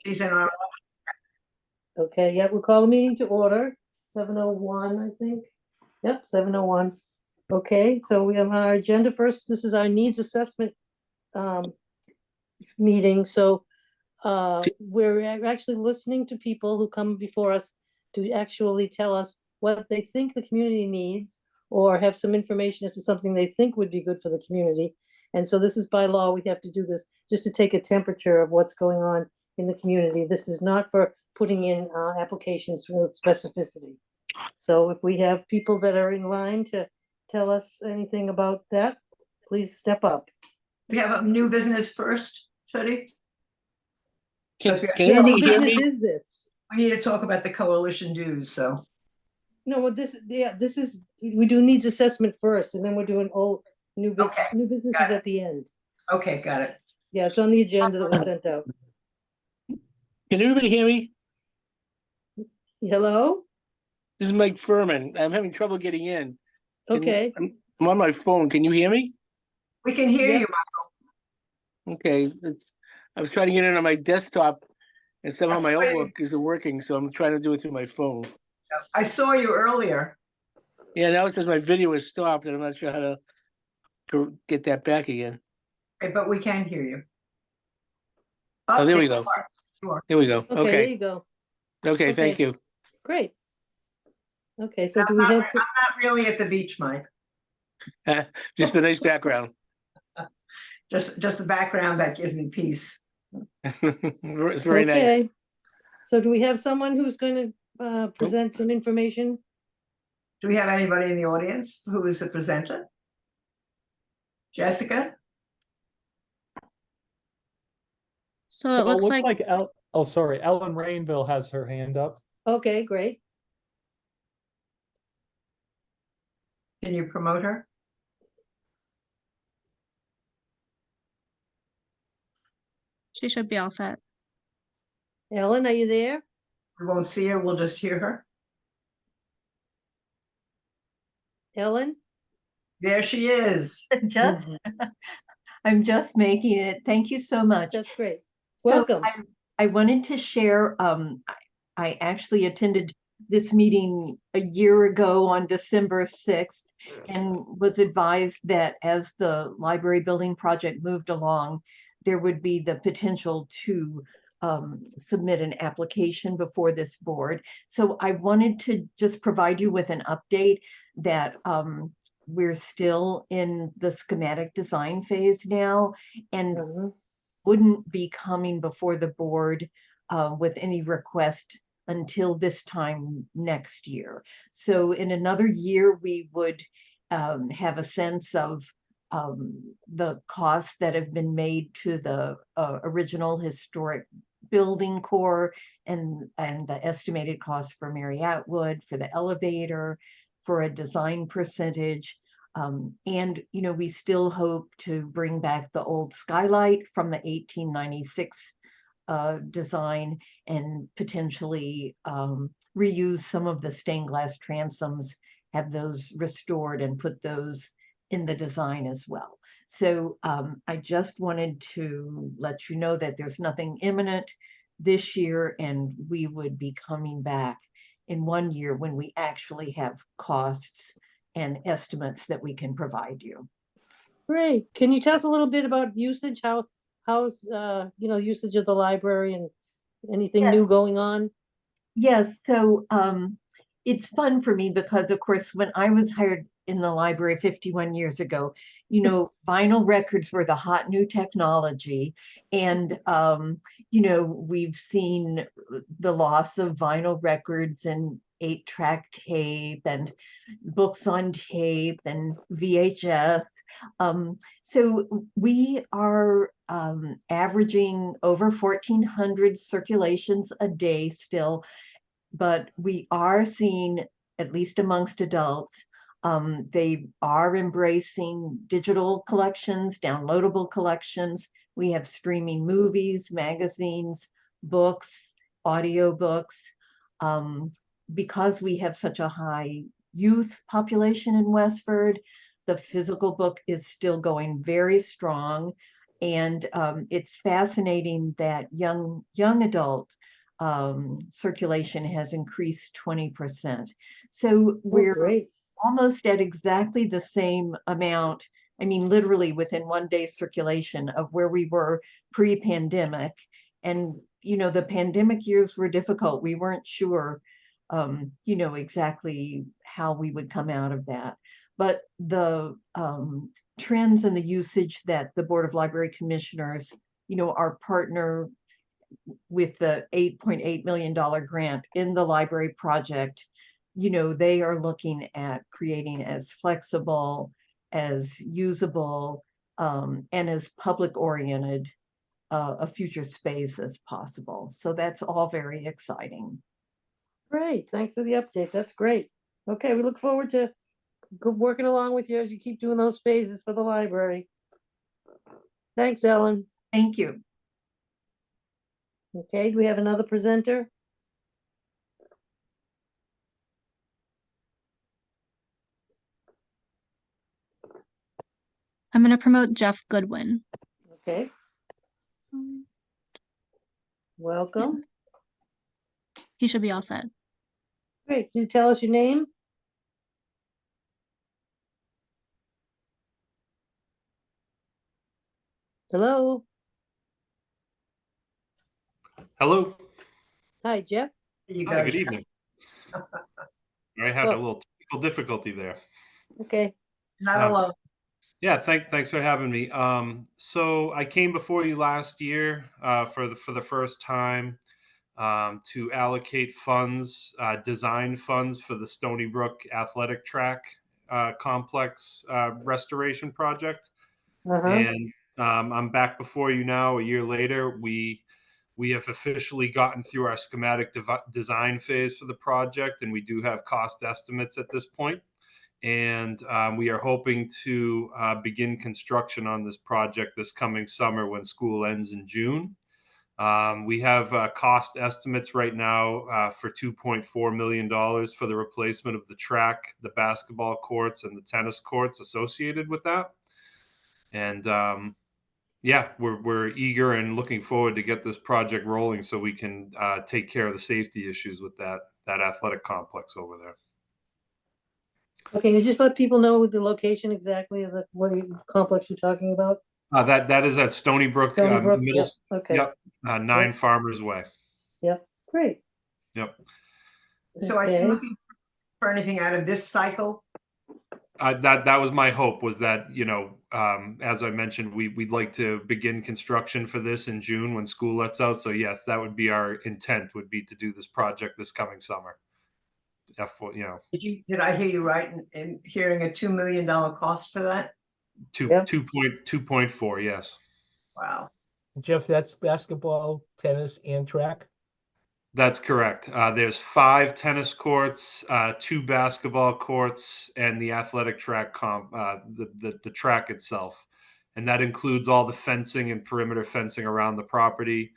She's in our, Okay, yeah, we'll call the meeting to order, 7:01, I think. Yep, 7:01. Okay, so we have our agenda first. This is our needs assessment meeting. So we're actually listening to people who come before us to actually tell us what they think the community needs or have some information as to something they think would be good for the community. And so this is by law, we have to do this just to take a temperature of what's going on in the community. This is not for putting in applications with specificity. So if we have people that are in line to tell us anything about that, please step up. we have a new business first, Teddy. Can Because Yeah, anyone what hear business me? is this? we need to talk about the coalition dues, so. No, well, this is, we do needs assessment first, and then we're doing new business. Okay, New business got is it. at the end. Okay, got it. Yeah, it's on the agenda that was sent out. Can everybody hear me? Hello? This is Mike Furman. I'm having trouble getting in. Okay, I'm on my phone. Can you hear me? We can hear Yeah. you. Okay, I was trying to get in on my desktop and somehow That's my why- Outlook isn't working, so I'm trying to do it through my phone. I saw you earlier. Yeah, now it says my video is stopped and I'm not sure how to get that back again. Okay, but we can hear you. Oh, there we you go. are. You are. There we go. okay, there Okay, you go. okay, thank Okay. you. Great. Okay, so I'm do we not, have, I'm not really at the beach, Mike. Just a nice background. Just the background that gives me peace. It's very nice. okay. So do we have someone who's going to present some information? Do we have anybody in the audience who is a presenter? Jessica? So it looks like sorry, Ellen Rainville has her hand up. Okay, great. Can you promote her? she should be all set. Ellen, are you there? We won't see her, we'll just hear her. Ellen? There she is. Just, I'm just making it. Thank you so much. That's great. So Welcome. I wanted to share, I actually attended this meeting a year ago on December 6th and was advised that as the library building project moved along, there would be the potential to submit an application before this board. So I wanted to just provide you with an update that we're still in the schematic design phase now and wouldn't be coming before the board with any request until this time next year. So in another year, we would have a sense of the costs that have been made to the original historic building core and the estimated cost for Mary Atwood, for the elevator, for a design percentage. And, you know, we still hope to bring back the old skylight from the 1896 design and potentially reuse some of the stained glass transoms, have those restored and put those in the design as well. So I just wanted to let you know that there's nothing imminent this year, and we would be coming back in 1 year when we actually have costs and estimates that we can provide you. Great. Can you tell us a little bit about usage? How's usage of the library and anything Yes. new going on? Yes, so it's fun for me because, of course, when I was hired in the library 51 years ago, you know, vinyl records were the hot new technology. And, you know, we've seen the loss of vinyl records and 8-track tape and books on tape and VHS. So we are averaging over 1,400 circulations a day still, but we are seeing, at least amongst adults, they are embracing digital collections, downloadable collections. We have streaming movies, magazines, books, audiobooks. Because we have such a high youth population in Westford, the physical book is still going very strong. And it's fascinating that young adult circulation has increased 20%. So Oh, we're great. almost at exactly the same amount. I mean, literally within 1 day circulation of where we were pre-pandemic. And, you know, the pandemic years were difficult. We weren't sure, you know, exactly how we would come out of that. But the trends and the usage that the Board of Library Commissioners, you know, our partner with the $8.8 million grant in the library project, you know, they are looking at creating as flexible, as usable, and as public oriented a future space as possible. So that's all very exciting. Great. Thanks for the update. That's great. Okay, we look forward to working along with you as you keep doing those phases for the library. Thanks, Ellen. Thank you. Okay, do we have another presenter? I'm going to promote Jeff Goodwin. Okay, welcome. He should be all set. Great. Can you tell us your name? Hello. Hello. Hi, Jeff. There you Hi, go, good Jeff. evening. I had a little technical difficulty there. Okay. Not Um, alone. Yeah, thanks for having me. So I came before you last year for the first time to allocate funds, design funds for the Stony Brook Athletic Track complex restoration project. Uh-huh. And I'm back before you now. A year later, we have officially gotten through our schematic design phase for the project, and we do have cost estimates at this point. And we are hoping to begin construction on this project this coming summer when school ends in June. We have cost estimates right now for $2.4 million for the replacement of the track, the basketball courts, and the tennis courts associated with that. And yeah, we're eager and looking forward to get this project rolling so we can take care of the safety issues with that athletic complex over there. Okay, you just let people know the location exactly of what complex you're talking about. That is at Stony Brook, Stony Brook, middle. yep, okay. Yep, 9 Farmers Way. Yep, great. Yep. So are Okay. you looking for anything out of this cycle? That was my hope, was that, you know, as I mentioned, we'd like to begin construction for this in June when school lets out. So yes, that would be our intent, would be to do this project this coming summer. You know, Did I hear you right in hearing a $2 million cost for that? Yep. 2.4, yes. Wow. Jeff, that's basketball, tennis, and track? That's correct. There's 5 tennis courts, 2 basketball courts, and the athletic track the track itself. And that includes all the fencing and perimeter fencing around the property.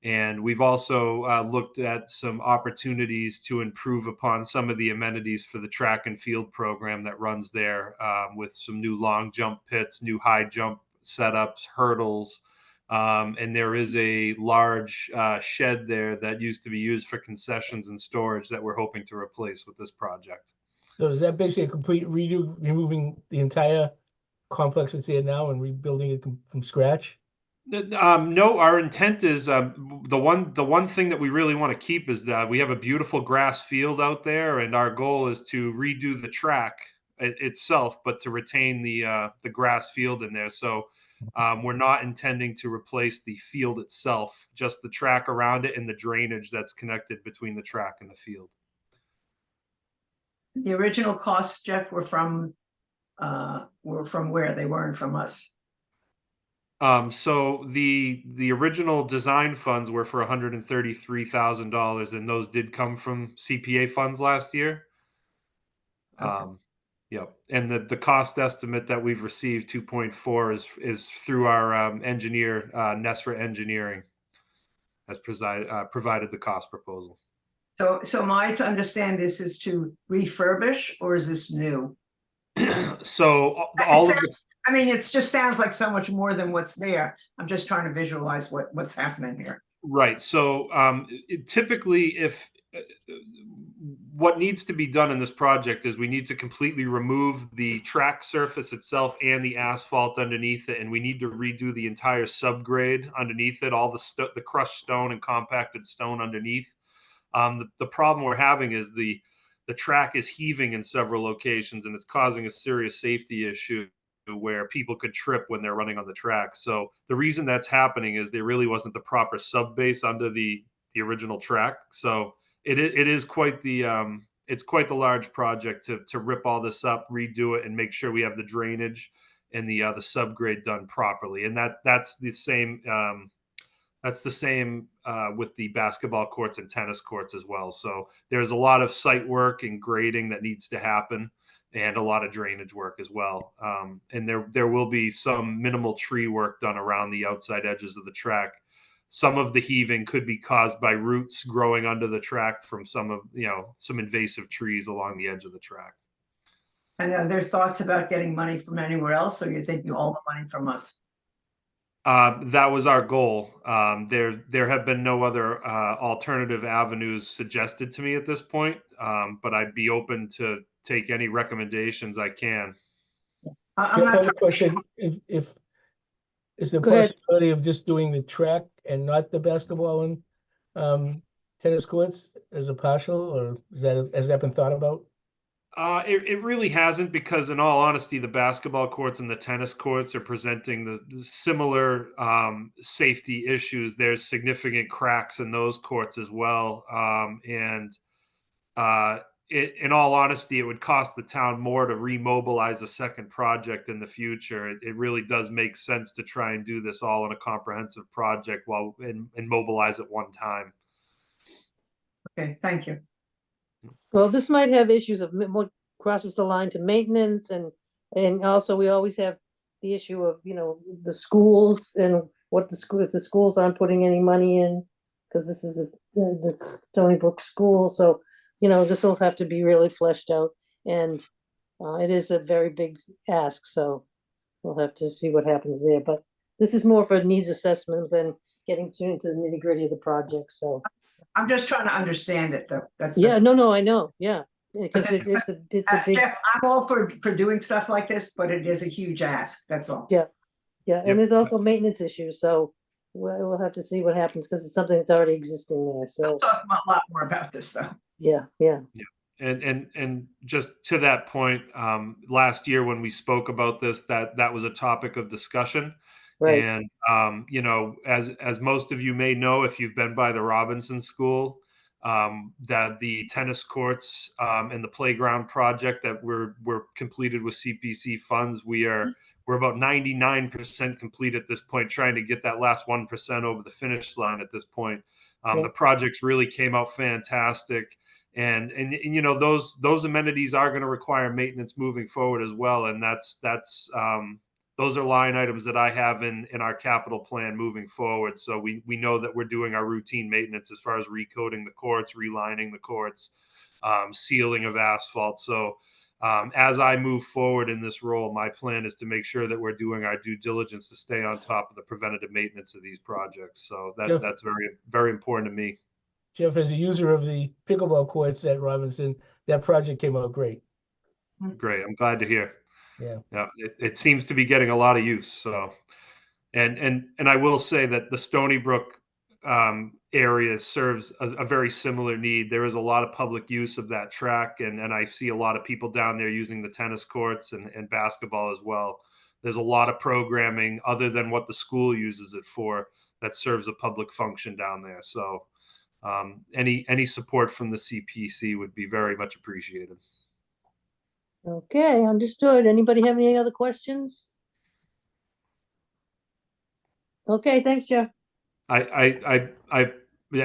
And we've also looked at some opportunities to improve upon some of the amenities for the track and field program that runs there, with some new long jump pits, new high jump setups, hurdles. And there is a large shed there that used to be used for concessions and storage that we're hoping to replace with this project. So is that basically a complete redo, removing the entire complex that's there now and rebuilding it from scratch? No, our intent is the one thing that we really want to keep is that we have a beautiful grass field out there, and our goal is to redo the track itself, but to retain the grass field in there. So we're not intending to replace the field itself, just the track around it and the drainage that's connected between the track and the field. The original costs, Jeff, were from where? They weren't from us. So the original design funds were for $133,000, and those did come from CPA funds last year. Okay. Yep. And the cost estimate that we've received, 2.4, is through our engineer, Nesra Engineering, has provided the cost proposal. So am I to understand this is to refurbish or is this new? So all of the I mean, it just sounds like so much more than what's there. I'm just trying to visualize what's happening here. Right. So typically, if what needs to be done in this project is we need to completely remove the track surface itself and the asphalt underneath it, and we need to redo the entire subgrade underneath it, all the crushed stone and compacted stone underneath. The problem we're having is the track is heaving in several locations, and it's causing a serious safety issue where people could trip when they're running on the track. So the reason that's happening is there really wasn't the proper sub base under the original track. So it is quite the it's quite the large project to rip all this up, redo it, and make sure we have the drainage and the subgrade done properly. And that's the same. That's the same with the basketball courts and tennis courts as well. So there's a lot of site work and grading that needs to happen, and a lot of drainage work as well. And there will be some minimal tree work done around the outside edges of the track. Some of the heaving could be caused by roots growing under the track from some invasive trees along the edge of the track. And are there thoughts about getting money from anywhere else, or you're taking all the money from us? That was our goal. There have been no other alternative avenues suggested to me at this point, but I'd be open to take any recommendations I can. I'm I not, have a question. If is there a Go ahead. possibility of just doing the track and not the basketball and tennis courts as a partial, or has that been thought about? It really hasn't, because in all honesty, the basketball courts and the tennis courts are presenting the similar safety issues. There's significant cracks in those courts as well. In all honesty, it would cost the town more to remobilize a second project in the future. It really does make sense to try and do this all in a comprehensive project and mobilize at one time. okay, thank you. Well, this might have issues of what crosses the line to maintenance, and also we always have the issue of, the schools and what if the schools aren't putting any money in, because this is this Stony Brook school, so, this will have to be really fleshed out, and it is a very big ask, so we'll have to see what happens there, but this is more for a needs assessment than getting into the nitty gritty of the project, so. I'm just trying to understand it, though. Yeah, no, I know, yeah, because it's a big, Jeff, I'm all for doing stuff like this, but it is a huge ask, that's all. Yeah. yeah, Yep. and there's also maintenance issues, so we'll have to see what happens, because it's something that's already existing there, so, We'll talk a lot more about this, though. yeah. And just to that point, last year when we spoke about this, that was a topic of discussion. Right, And as most of you may know, if you've been by the Robinson School, that the tennis courts and the playground project that were completed with CPC funds, we're about 99% complete at this point, trying to get that last 1% over the finish line at this point. Yeah. The projects really came out fantastic. And those amenities are going to require maintenance moving forward as well. And those are line items that I have in our capital plan moving forward. So we know that we're doing our routine maintenance as far as recoating the courts, relining the courts, sealing of asphalt. So as I move forward in this role, my plan is to make sure that we're doing our due diligence to stay on top of the preventative maintenance of these projects. So that's very, very important to me. Jeff, as a user of the pickleball courts at Robinson, that project came out great. Great. I'm glad to hear. Yeah. Yeah, it seems to be getting a lot of use. So, and I will say that the Stony Brook area serves a very similar need. There is a lot of public use of that track, and I see a lot of people down there using the tennis courts and basketball as well. There's a lot of programming other than what the school uses it for that serves a public function down there. So, any support from the CPC would be very much appreciated. okay, understood. Anybody have any other questions? Okay, thanks, Jeff. I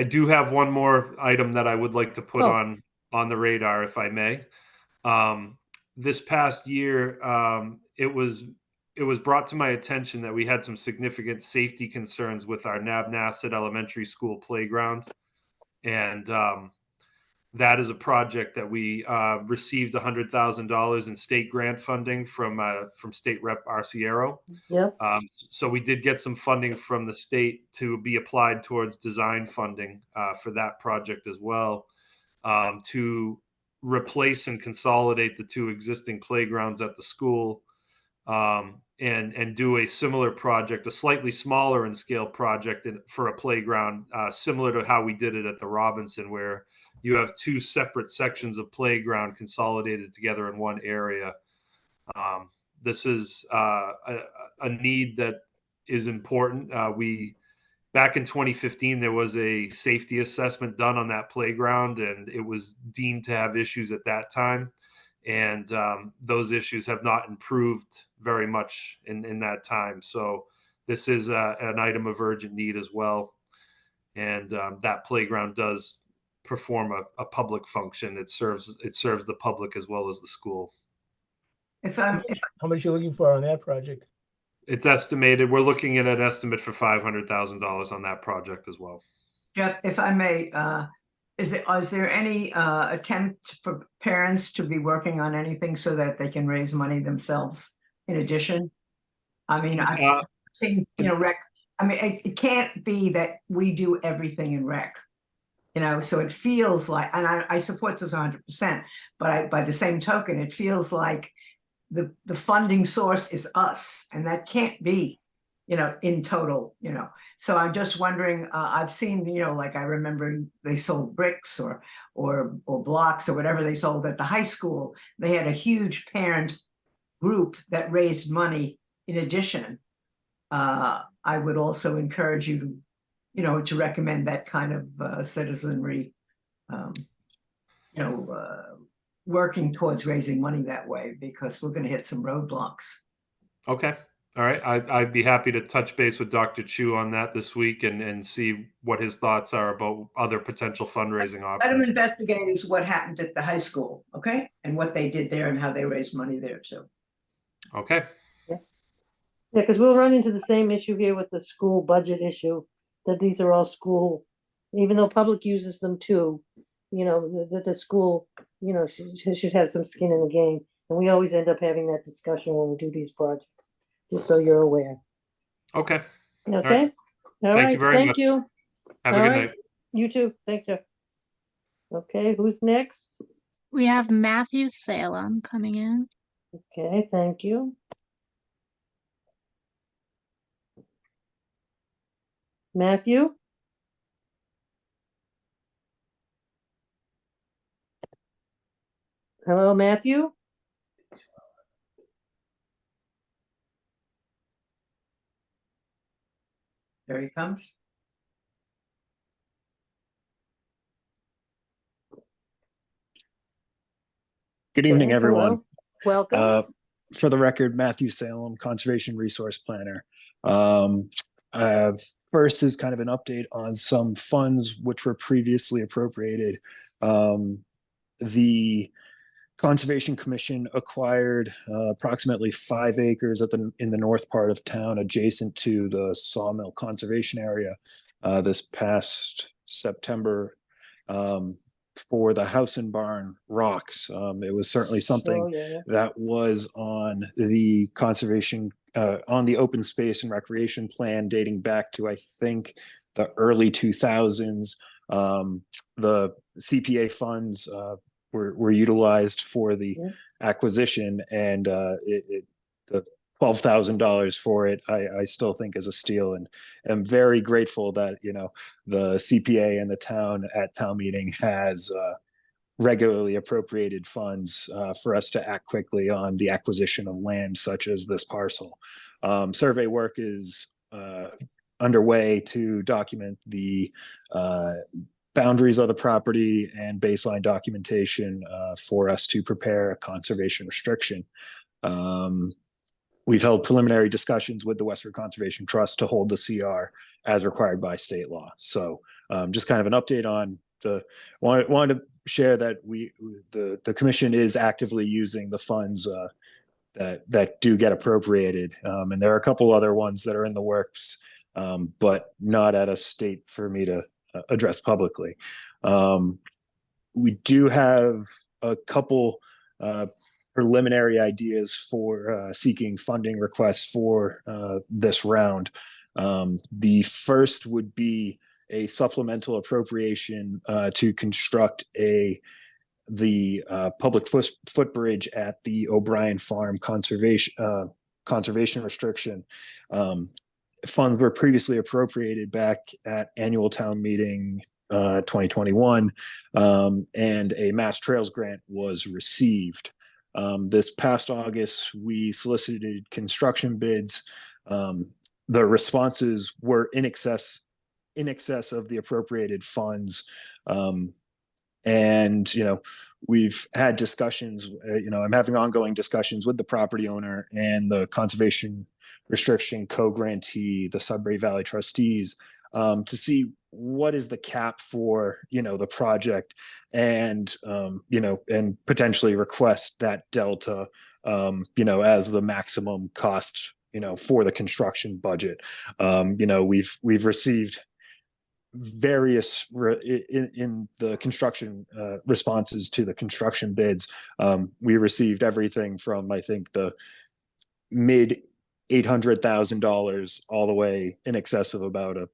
do have one more item that I would like to put Oh. on the radar, if I may. This past year, it was brought to my attention that we had some significant safety concerns with our Nabnasset Elementary School playground, and That is a project that we received $100,000 in state grant funding from State Rep Arciero. Yep. So we did get some funding from the state to be applied towards design funding for that project as well, to replace and consolidate the two existing playgrounds at the school, and do a similar project, a slightly smaller in scale project for a playground, similar to how we did it at the Robinson, where you have two separate sections of playground consolidated together in one area. This is a need that is important. Back in 2015, there was a safety assessment done on that playground, and it was deemed to have issues at that time. And those issues have not improved very much in that time. So this is an item of urgent need as well. And that playground does perform a public function. It serves the public as well as the school. How much you looking for on that project? It's estimated, we're looking at an estimate for $500,000 on that project as well. Jeff, if I may, is there any attempt for parents to be working on anything so that they can raise money themselves in addition? I mean, I've seen, rec. I mean, it can't be that we do everything in rec, so it feels like, and I support this 100%, but by the same token, it feels like the funding source is us, and that can't be, in total, So I'm just wondering, I've seen, like I remember they sold bricks or blocks or whatever they sold at the high school. They had a huge parent group that raised money in addition. I would also encourage you to, to recommend that kind of citizenry, working towards raising money that way, because we're going to hit some roadblocks. Okay. All right. I'd be happy to touch base with Dr. Chu on that this week and see what his thoughts are about other potential fundraising options. Let him investigate is what happened at the high school, okay? And what they did there and how they raised money there too. Okay. Yeah, because we'll run into the same issue here with the school budget issue, that these are all school, even though public uses them too, that the school, should have some skin in the game. And we always end up having that discussion when we do these projects, just so you're aware. Okay. Okay? All Thank right, you very thank much. you. Have a All good right. night. You too, thank you. Okay, who's next? We have Matthew Salem coming in. Okay, thank you. Matthew? Hello, Matthew? There he comes. Good evening, Okay, everyone. hello. Welcome. For the record, Matthew Salem, Conservation Resource Planner. First is kind of an update on some funds which were previously appropriated. The Conservation Commission acquired approximately 5 acres in the north part of town, adjacent to the Sawmill Conservation Area, this past September, for the house and barn rocks. It was certainly something that was on the conservation, on the open space and recreation plan dating back to, I think, the early 2000s. The CPA funds were utilized for the acquisition, and the $12,000 for it, I still think is a steal, and am very grateful that the CPA and the town at town meeting has regularly appropriated funds for us to act quickly on the acquisition of land such as this parcel. Survey work is underway to document the boundaries of the property and baseline documentation for us to prepare a conservation restriction. We've held preliminary discussions with the Westford Conservation Trust to hold the CR as required by state law. So just kind of an update on wanted to share that the commission is actively using the funds that do get appropriated. And there are a couple other ones that are in the works, but not at a state for me to address publicly. we do have a couple preliminary ideas for seeking funding requests for this round. The first would be a supplemental appropriation to construct the public footbridge at the O'Brien Farm conservation restriction. Funds were previously appropriated back at annual town meeting 2021, and a Mass Trails grant was received. This past August, we solicited construction bids. The responses were in excess of the appropriated funds. And, we've had discussions, I'm having ongoing discussions with the property owner and the conservation restriction co-grantee, the Sudbury Valley trustees, to see what is the cap for, the project, and, and potentially request that delta, as the maximum cost, for the construction budget. We've received various in the construction responses to the construction bids. We received everything from, I think, the mid $800,000 all the way in excess of about a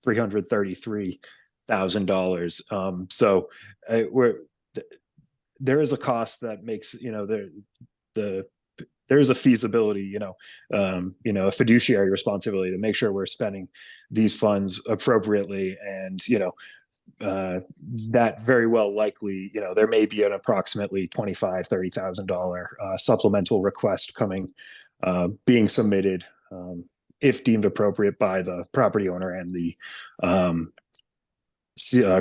$333,000. So there is a cost that makes, there is a feasibility, a fiduciary responsibility to make sure we're spending these funds appropriately. And, that very well likely, there may be an approximately $25,000, $30,000 supplemental request being submitted, if deemed appropriate by the property owner and the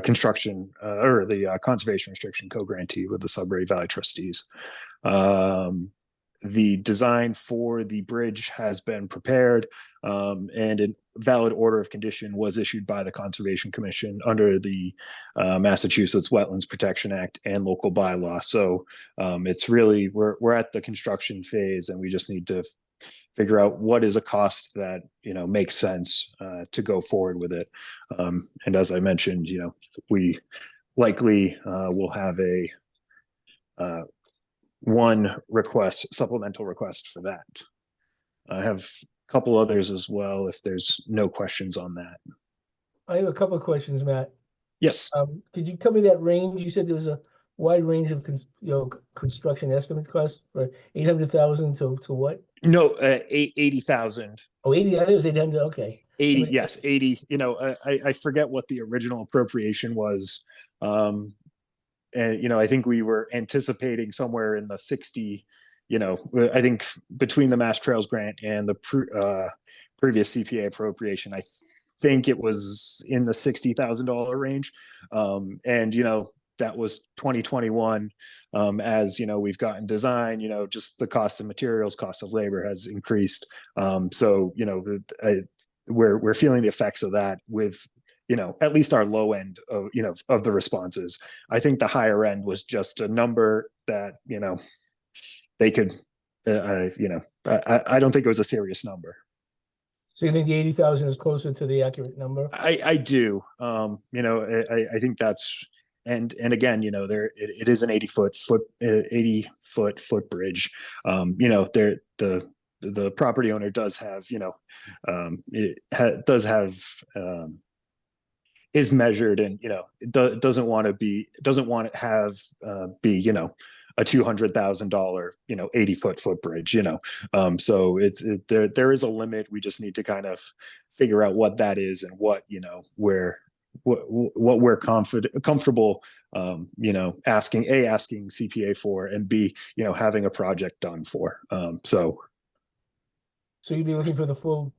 construction or the conservation restriction co-grantee with the Sudbury Valley trustees. The design for the bridge has been prepared, and a valid order of condition was issued by the Conservation Commission under the Massachusetts Wetlands Protection Act and local bylaw. So it's really, we're at the construction phase, and we just need to figure out what is a cost that, makes sense to go forward with it. And as I mentioned, we likely will have a one supplemental request for that. I have a couple others as well, if there's no questions on that. I have a couple of questions, Matt. Yes. Could you tell me that range? You said there was a wide range of construction estimate costs for 800,000 to what? No, 80,000. Oh, 80. I thought it was 800. Okay. 80. Yes, 80. I forget what the original appropriation was. And, I think we were anticipating somewhere in the 60, I think between the Mass Trails grant and the previous CPA appropriation, I think it was in the $60,000 range. And, that was 2021. As, we've gotten design, just the cost of materials, cost of labor has increased. So, we're feeling the effects of that with, at least our low end of, of the responses. I think the higher end was just a number that, they could, I don't think it was a serious number. So you think the 80,000 is closer to the accurate number? I do. I think that's, and again, it is an 80-foot footbridge. The property owner does have, is measured, and doesn't want to be a $200,000 80-foot footbridge. So there is a limit. We just need to kind of figure out what that is and what we're comfortable asking CPA for, and B, having a project done for. So you'd be looking for the full,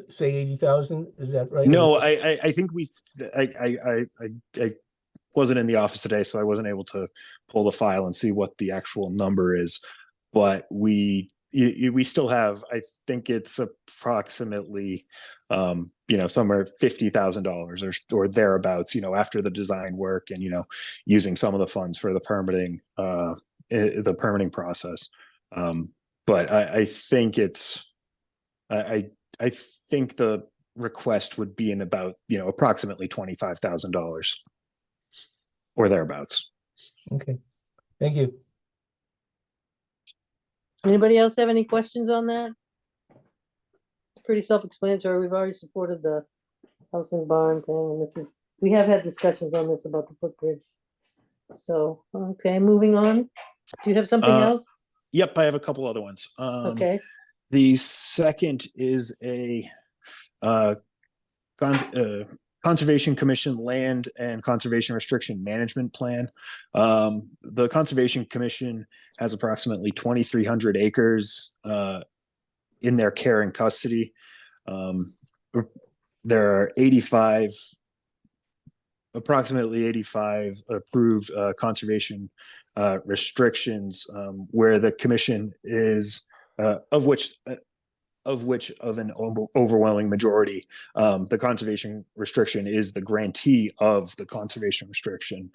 say, 80,000, is that right? No, I think I wasn't in the office today, so I wasn't able to pull the file and see what the actual number is. But we still have, I think it's approximately, somewhere $50,000 or thereabouts, after the design work and, using some of the funds for the permitting process. But I think I think the request would be in about, approximately $25,000 or thereabouts. Okay, thank you. Anybody else have any questions on that? It's pretty self-explanatory. We've already supported the house and barn thing, and we have had discussions on this about the footbridge. So, okay, moving on. Do you have something Uh, else? Yep, I have a couple other ones. Okay, The second is a Conservation Commission Land and Conservation Restriction Management Plan. The Conservation Commission has approximately 2,300 acres in their care and custody. There are approximately 85 approved conservation restrictions, where the commission is of which of an overwhelming majority, the conservation restriction is the grantee of the conservation restriction.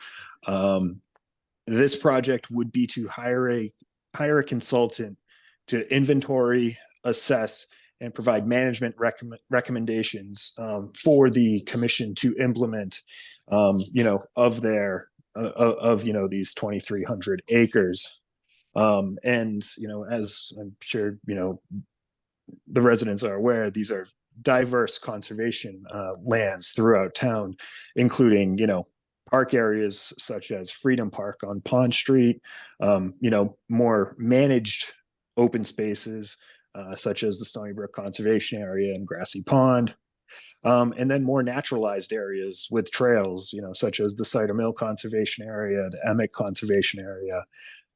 This project would be to hire a consultant to inventory, assess, and provide management recommendations for the commission to implement, of these 2,300 acres. And, as I'm sure, the residents are aware, these are diverse conservation lands throughout town, including, park areas such as Freedom Park on Pond Street, more managed open spaces such as the Stony Brook Conservation Area and Grassy Pond, and then more naturalized areas with trails, such as the Cider Mill Conservation Area, the Emick Conservation Area,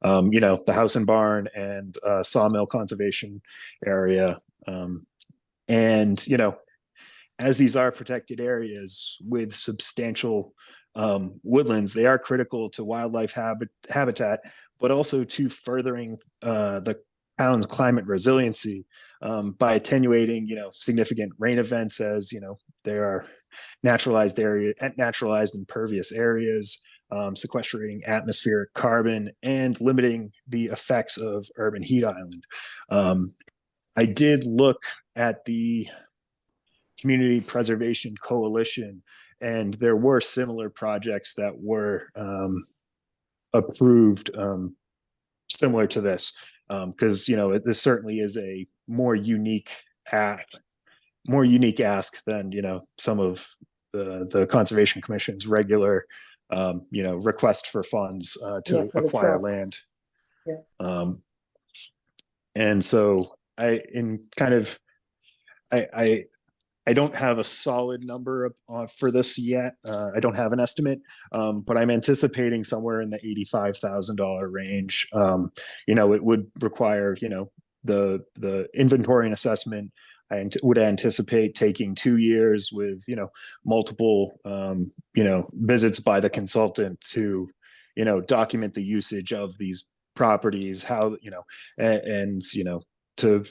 the House and Barn and Sawmill Conservation Area. And, as these are protected areas with substantial woodlands, they are critical to wildlife habitat, but also to furthering the town's climate resiliency by attenuating, significant rain events, as, there are naturalized impervious areas, sequestering atmospheric carbon, and limiting the effects of urban heat island. I did look at the Community Preservation Coalition, and there were similar projects that were approved similar to this, because this certainly is a more unique ask than some of the Conservation Commission's regular request for funds to for the acquire truck. land. Yeah. And so I don't have a solid number for this yet. I don't have an estimate, but I'm anticipating somewhere in the $85,000 range. It would require, the inventory and assessment. I would anticipate taking 2 years with, multiple, visits by the consultant to, document the usage of these properties, how, and to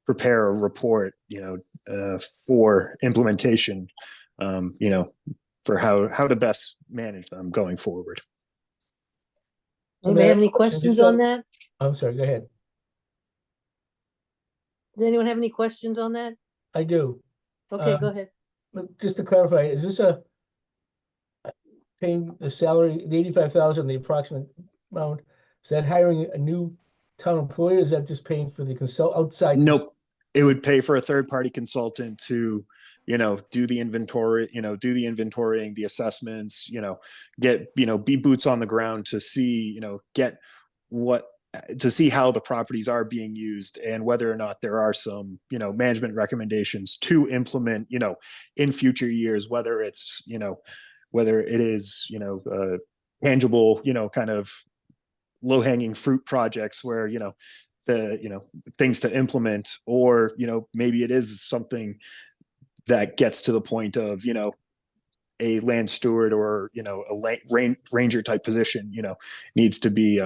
prepare a report, for implementation, for how to best manage them going forward. Anybody have any questions on that? I'm sorry, go ahead. Does anyone have any questions on that? I do. Okay, go ahead. But just to clarify, is this paying the salary, the 85,000, the approximate amount? Is that hiring a new town employee? Or is that just paying for the outside? Nope. It would pay for a third-party consultant to, do the inventory, do the inventorying, the assessments, get, be boots on the ground to see, to see how the properties are being used and whether or not there are some, management recommendations to implement, in future years, whether it's, whether it is, tangible, kind of low-hanging fruit projects where, things to implement, or, maybe it is something that gets to the point of, a land steward or, a ranger type position, needs to be,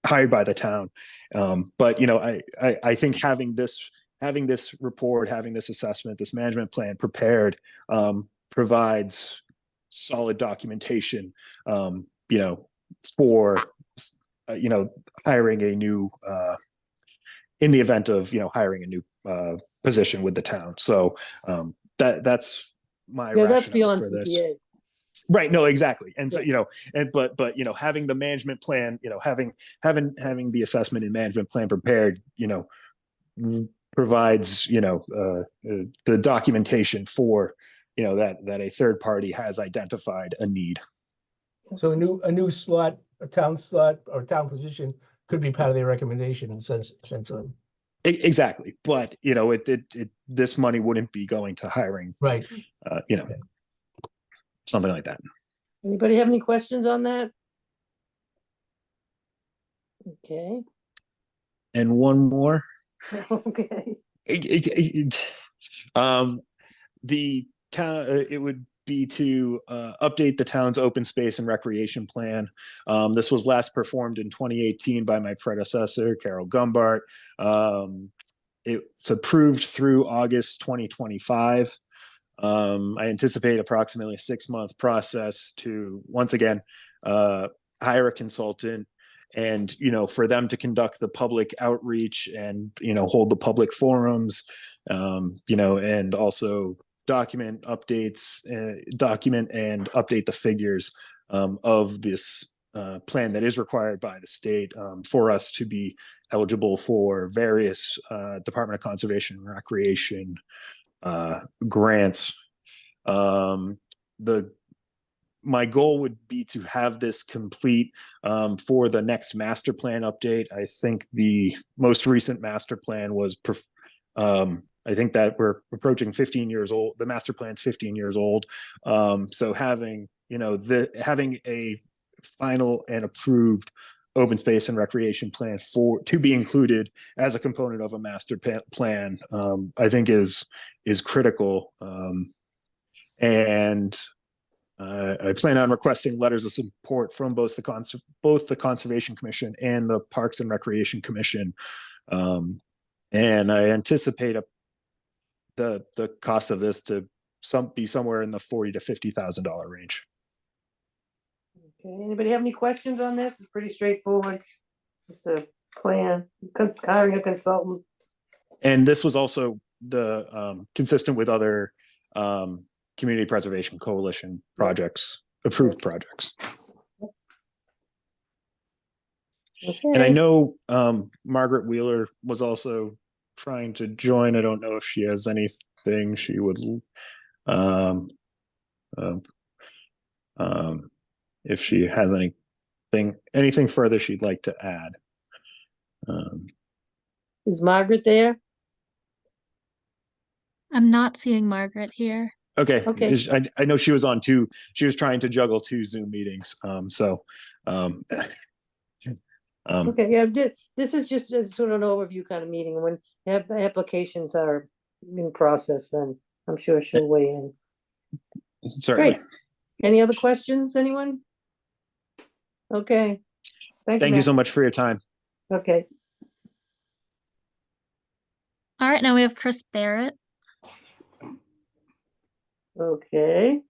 hired by the town. But, I think having this report, having this assessment, this management plan prepared, provides solid documentation, for, hiring a new, in the event of, hiring a new position with the town. So that's my Yeah, that's rationale beyond for this. CPA. Right, no, exactly. And so, Yeah. but, having the management plan, having the assessment and management plan prepared, provides, the documentation for, that a third party has identified a need. So a new slot, a town slot or town position could be part of their recommendation in sense, essentially. Exactly. But, this money wouldn't be going to hiring, Right. Okay. Something like that. Anybody have any questions on that? Okay, And one more. okay. The town, it would be to update the town's open space and recreation plan. This was last performed in 2018 by my predecessor, Carol Gumbart. It's approved through August 2025. I anticipate approximately a 6-month process to, once again, hire a consultant and, for them to conduct the public outreach and, hold the public forums, and also document and update the figures of this plan that is required by the state for us to be eligible for various Department of Conservation and Recreation grants. My goal would be to have this complete for the next master plan update. I think the most recent master plan was, I think that we're approaching 15 years old. The master plan's 15 years old. So having, having a final and approved open space and recreation plan to be included as a component of a master plan, I think is critical. And I plan on requesting letters of support from both the Conservation Commission and the Parks and Recreation Commission. And I anticipate the cost of this to be somewhere in the $40,000 to $50,000 range. Okay, anybody have any questions on this? It's pretty straightforward. Just a plan, hiring a consultant. And this was also consistent with other Community Preservation Coalition projects, approved projects. Okay. And I know Margaret Wheeler was also trying to join. I don't know if she has anything she would, if she has anything further she'd like to add. Is Margaret there? I'm not seeing Margaret here. Okay. Okay. I know she was on two. She was trying to juggle 2 Zoom meetings. Okay, yeah, this is just a sort of an overview kind of meeting. When applications are in process, then I'm sure she'll weigh in. Certainly. Great. Any other questions, anyone? Okay. Thank you Matt. so much for your time. Okay, All right, now we have Chris Barrett. okay.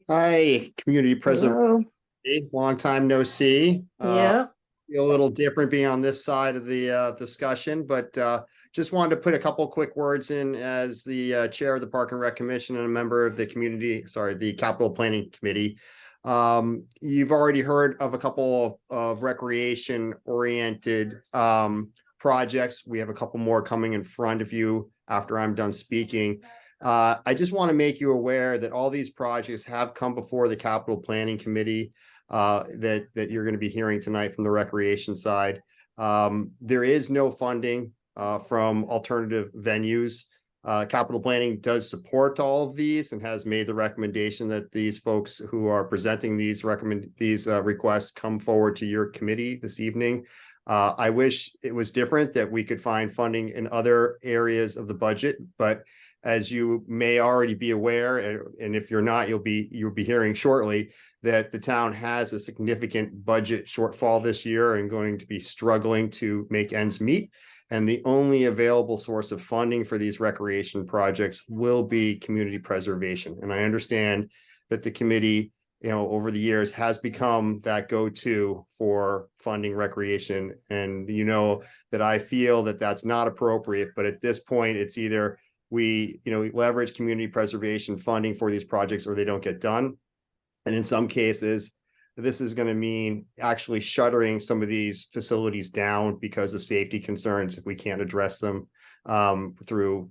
Hi, community president. Hello. Long time no see. Yeah, Feel a little different being on this side of the discussion, but just wanted to put a couple quick words in as the chair of the Park and Rec Commission and a member of the the Capital Planning Committee. You've already heard of a couple of recreation-oriented projects. We have a couple more coming in front of you after I'm done speaking. I just want to make you aware that all these projects have come before the Capital Planning Committee that you're going to be hearing tonight from the recreation side. There is no funding from alternative venues. Capital Planning does support all of these and has made the recommendation that these folks who are presenting these requests come forward to your committee this evening. I wish it was different, that we could find funding in other areas of the budget, but as you may already be aware, and if you're not, you'll be hearing shortly, that the town has a significant budget shortfall this year and going to be struggling to make ends meet. And the only available source of funding for these recreation projects will be community preservation. And I understand that the committee over the years has become that go-to for funding recreation. And that I feel that that's not appropriate, but at this point, it's either we leverage community preservation funding for these projects or they don't get done. And in some cases, this is going to mean actually shuttering some of these facilities down because of safety concerns if we can't address them through,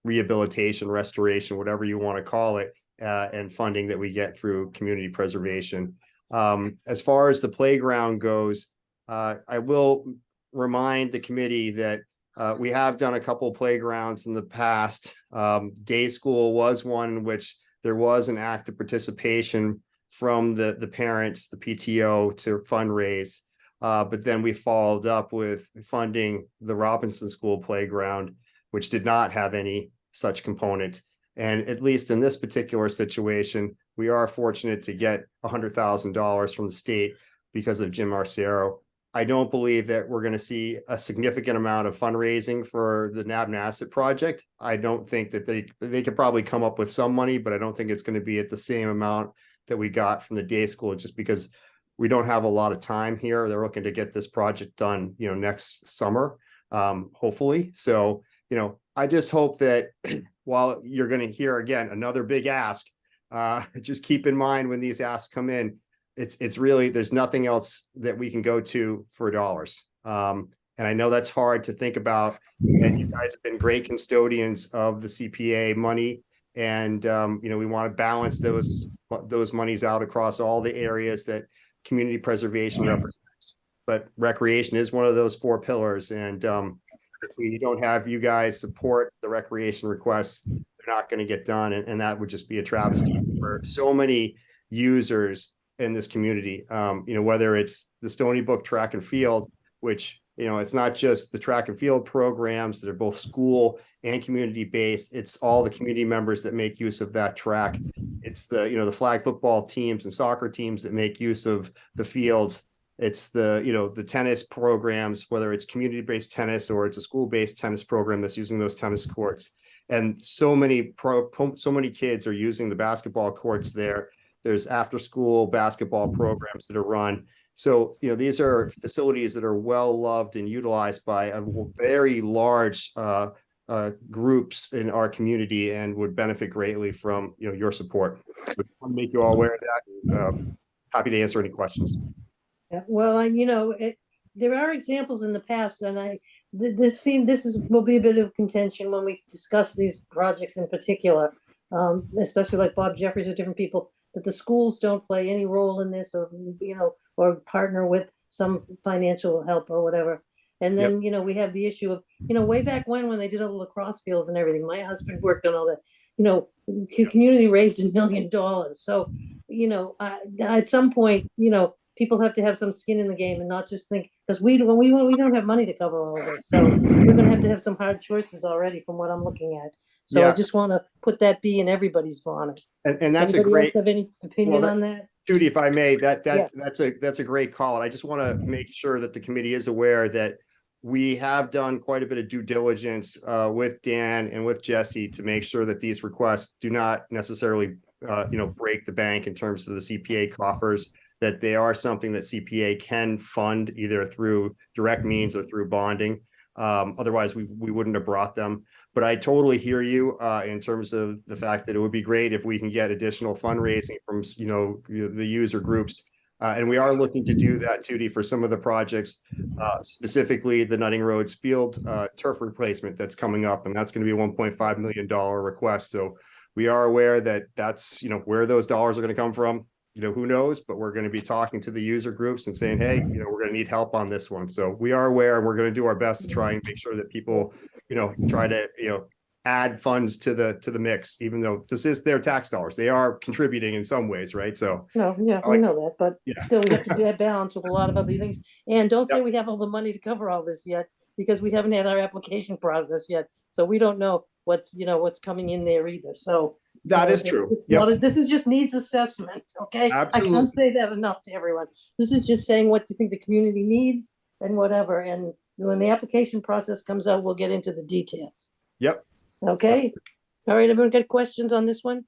rehabilitation, restoration, whatever you want to call it, and funding that we get through community preservation. As far as the playground goes, I will remind the committee that we have done a couple of playgrounds in the past. Day school was one in which there was an active participation from the parents, the PTO, to fundraise. But then we followed up with funding the Robinson School playground, which did not have any such component. And at least in this particular situation, we are fortunate to get $100,000 from the state because of Jim Arcero. I don't believe that we're going to see a significant amount of fundraising for the Nabnasset project. I don't think that they could probably come up with some money, but I don't think it's going to be at the same amount that we got from the day school, just because we don't have a lot of time here. They're looking to get this project done, next summer, hopefully. So, I just hope that while you're going to hear again another big ask, just keep in mind when these asks come in, it's really, there's nothing else that we can go to for dollars. And I know that's hard to think about, and you guys have been great custodians of the CPA money. And, we want to balance those monies out across all the areas that community preservation represents. But recreation is one of those 4 pillars. And if we don't have you guys support the recreation requests, they're not going to get done. And that would just be a travesty for so many users in this community. Whether it's the Stony Brook track and field, which, it's not just the track and field programs that are both school and community based. It's all the community members that make use of that track. It's the, the flag football teams and soccer teams that make use of the fields. It's the, the tennis programs, whether it's community based tennis or it's a school based tennis program that's using those tennis courts. And so many kids are using the basketball courts there. There's after school basketball programs that are run. So, these are facilities that are well loved and utilized by a very large groups in our community and would benefit greatly from, your support. So I want to make you all aware of that. Happy to answer any questions. Yeah, well, there are examples in the past, and this will be a bit of contention when we discuss these projects in particular, especially like Bob Jeffries or different people, that the schools don't play any role in this, or partner with some financial help or whatever. And then, we have the issue of, way back when they did all the lacrosse fields and everything, my husband worked on all that, the community raised $1 million. So, at some point, people have to have some skin in the game and not just think, because we don't have money to cover all of this. So we're going to have some hard choices already from what I'm looking at. So I just want to put that bee in everybody's bonnet. And that's Anybody else have any opinion on that? Judy, if I may, that's a great call. And I just want to make sure that the committee is aware that we have done quite a bit of due diligence with Dan and with Jesse to make sure that these requests do not necessarily, break the bank in terms of the CPA coffers, that they are something that CPA can fund either through direct means or through bonding. Otherwise, we wouldn't have brought them. But I totally hear you in terms of the fact that it would be great if we can get additional fundraising from, the user groups. And we are looking to do that, Tootie, for some of the projects, specifically the Nutting Roads field turf replacement that's coming up. And that's going to be a $1.5 million request. So we are aware that that's, where those dollars are going to come from. Who knows, but we're going to be talking to the user groups and saying, hey, we're going to need help on this one. So we are aware, and we're going to do our best to try and make sure that people, try to, add funds to the mix, even though this is their tax dollars. They are contributing in some ways, right? So no, yeah, we know that, but still we have to do that balance with a lot of other things. And don't say we have all the money to cover all this yet, because we haven't had our application process yet. So we don't know what's coming in there either. So that is true. This is just needs assessment. Okay. Absolutely. I can't say that enough to everyone. This is just saying what you think the community needs and whatever. And when the application process comes out, we'll get into the details. Yep. Okay. All right. Everyone got questions on this one?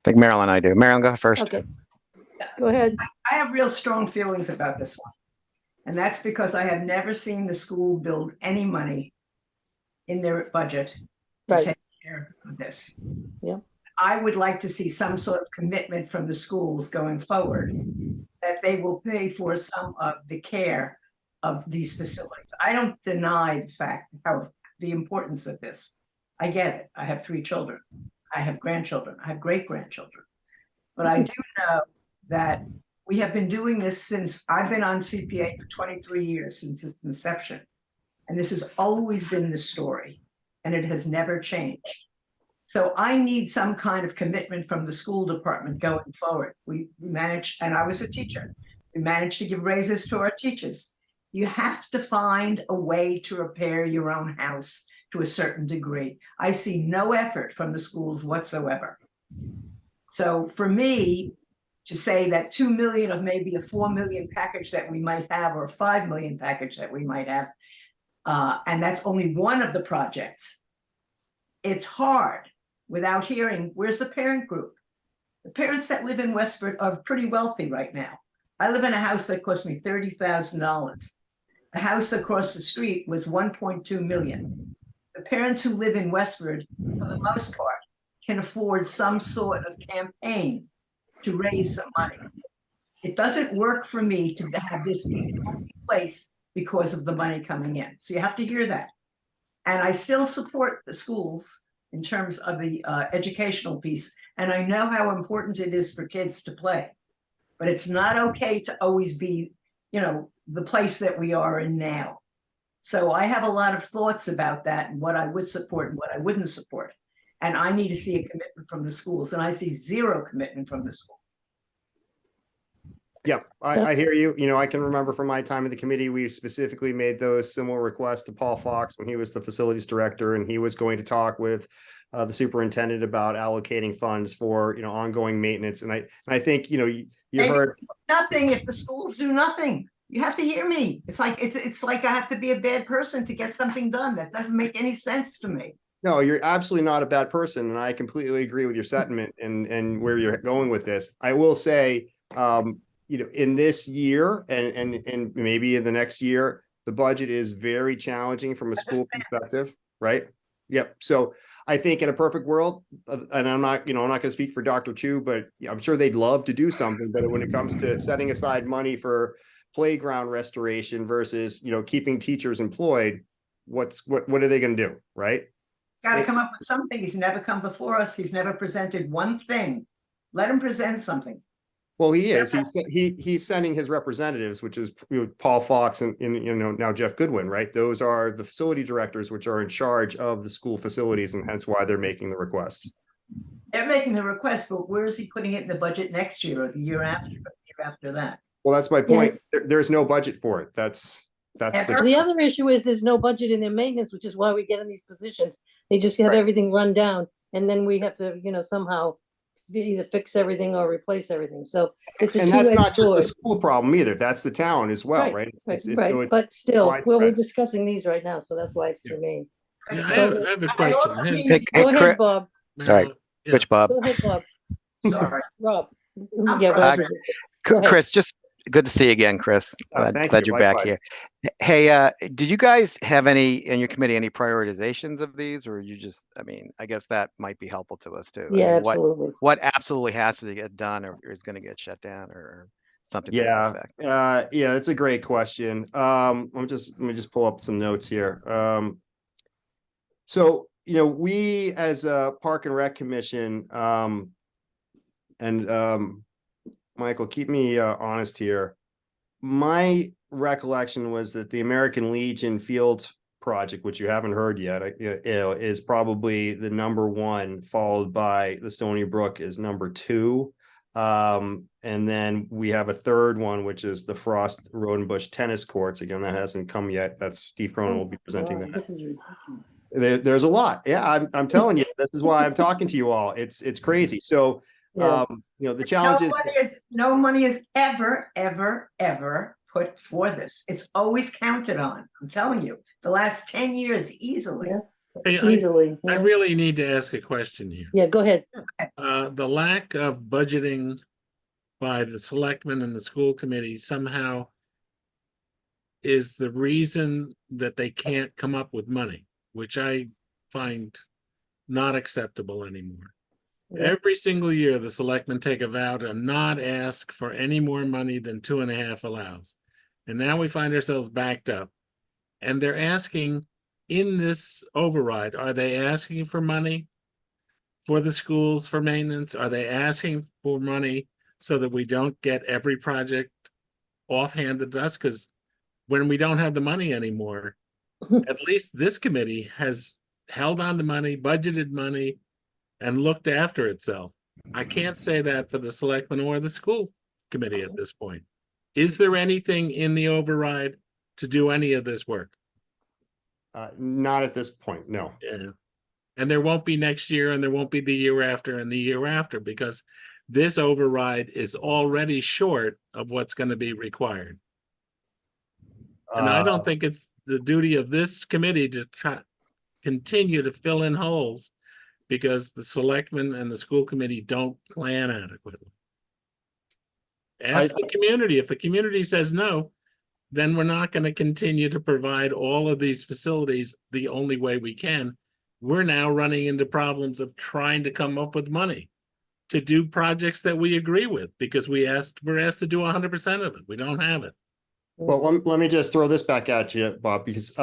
think Marilyn and I do. Marilyn, go first. Okay. Go ahead. I have real strong feelings about this one. And that's because I have never seen the school build any money in their budget to Right. take care of this. Yeah. I would like to see some sort of commitment from the schools going forward that they will pay for some of the care of these facilities. I don't deny the fact of the importance of this. I get it. I have 3 children. I have grandchildren. I have great-grandchildren. But I do know that we have been doing this since I've been on CPA for 23 years, since its inception. And this has always been the story, and it has never changed. So I need some kind of commitment from the school department going forward. We managed, and I was a teacher, we managed to give raises to our teachers. You have to find a way to repair your own house to a certain degree. I see no effort from the schools whatsoever. So for me, to say that 2 million of maybe a 4 million package that we might have, or a 5 million package that we might have, and that's only one of the projects, it's hard without hearing, where's the parent group? The parents that live in Westford are pretty wealthy right now. I live in a house that cost me $30,000. The house across the street was 1.2 million. The parents who live in Westford, for the most part, can afford some sort of campaign to raise some money. It doesn't work for me to have this be the only place because of the money coming in. So you have to hear that. And I still support the schools in terms of the educational piece. And I know how important it is for kids to play. But it's not okay to always be, you know, the place that we are in now. So I have a lot of thoughts about that and what I would support and what I wouldn't support. And I need to see a commitment from the schools, and I see zero commitment from the schools. Yeah, I hear you. You know, I can remember from my time in the committee, we specifically made those similar requests to Paul Fox when he was the facilities director, and he was going to talk with the superintendent about allocating funds for, you know, ongoing maintenance. And I think, you know, you heard Nothing if the schools do nothing. You have to hear me. It's like I have to be a bad person to get something done. That doesn't make any sense to me. No, you're absolutely not a bad person, and I completely agree with your sentiment and where you're going with this. I will say, you know, in this year and maybe in the next year, the budget is very challenging from a school perspective, right? Yep. So I think in a perfect world, and I'm not going to speak for Dr. Chu, but I'm sure they'd love to do something. But when it comes to setting aside money for playground restoration versus, you know, keeping teachers employed, what are they going to do, right? Got to come up with something. He's never come before us. He's never presented one thing. Let him present something. Well, he is. He's sending his representatives, which is, you know, Paul Fox and you know, now Jeff Goodwin, right? Those are the facility directors, which are in charge of the school facilities, and hence why they're making the requests. They're making the request, but where is he putting it in the budget next year or the year after, or the year after that? Well, that's my point. There's no budget for it. That's The other issue is there's no budget in their maintenance, which is why we get in these positions. They just have everything run down, and then we have to, you know, somehow either fix everything or replace everything. So it's a and that's not just sword. the school problem either. That's the town as well, right? Right. But still, well, we're discussing these right now, so that's why it's germane. I have a question. Go ahead, Bob. Sorry, which Bob? Go ahead, Bob. Sorry. Rob. I'm Yeah, Rob. Go ahead. Chris, just good to see you again, Chris. Glad you're back here. Hey, did you guys have any in your committee any prioritizations of these, or you just? I mean, I guess that might be helpful to us too. Yeah, I mean, absolutely. What absolutely has to get done, or is going to get shut down, or something? Yeah, yeah, that's a great question. Let me just pull up some notes here. So, you know, we as a Park and Rec Commission, and Michael, keep me honest here. My recollection was that the American Legion Field project, which you haven't heard yet, is probably the #1, followed by the Stony Brook is #2. And then we have a third one, which is the Frost Road and Bush tennis courts. Again, that hasn't come yet. That's Steve Cronin will be presenting that. This is ridiculous. There's a lot. Yeah, I'm telling you, this is why I'm talking to you all. It's crazy. So, you know, the challenge no money is ever put for this. It's always counted on. I'm telling you, the last 10 years easily. Hey, easily. I Yeah, really need to ask a question here. yeah, go ahead. The lack of budgeting by the selectmen and the school committee somehow is the reason that they can't come up with money, which I find not acceptable anymore. Yeah. Every single year, the selectmen take a vow to not ask for any more money than 2.5 allows. And now we find ourselves backed up. And they're asking in this override, are they asking for money for the schools for maintenance? Are they asking for money so that we don't get every project offhanded to us? Because when we don't have the money anymore, at least this committee has held on to money, budgeted money, and looked after itself. I can't say that for the selectmen or the school committee at this point. Is there anything in the override to do any of this work? Not at this point, no. Yeah. And there won't be next year, and there won't be the year after and the year after, because this override is already short of what's going to be required. And I don't think it's the duty of this committee to continue to fill in holes because the selectmen and the school committee don't plan adequately. Ask the community. If the community says no, then we're not going to continue to provide all of these facilities the only way we can. We're now running into problems of trying to come up with money to do projects that we agree with because we're asked to do 100% of it. We don't have it. Well, let me just throw this back at you, Bob, because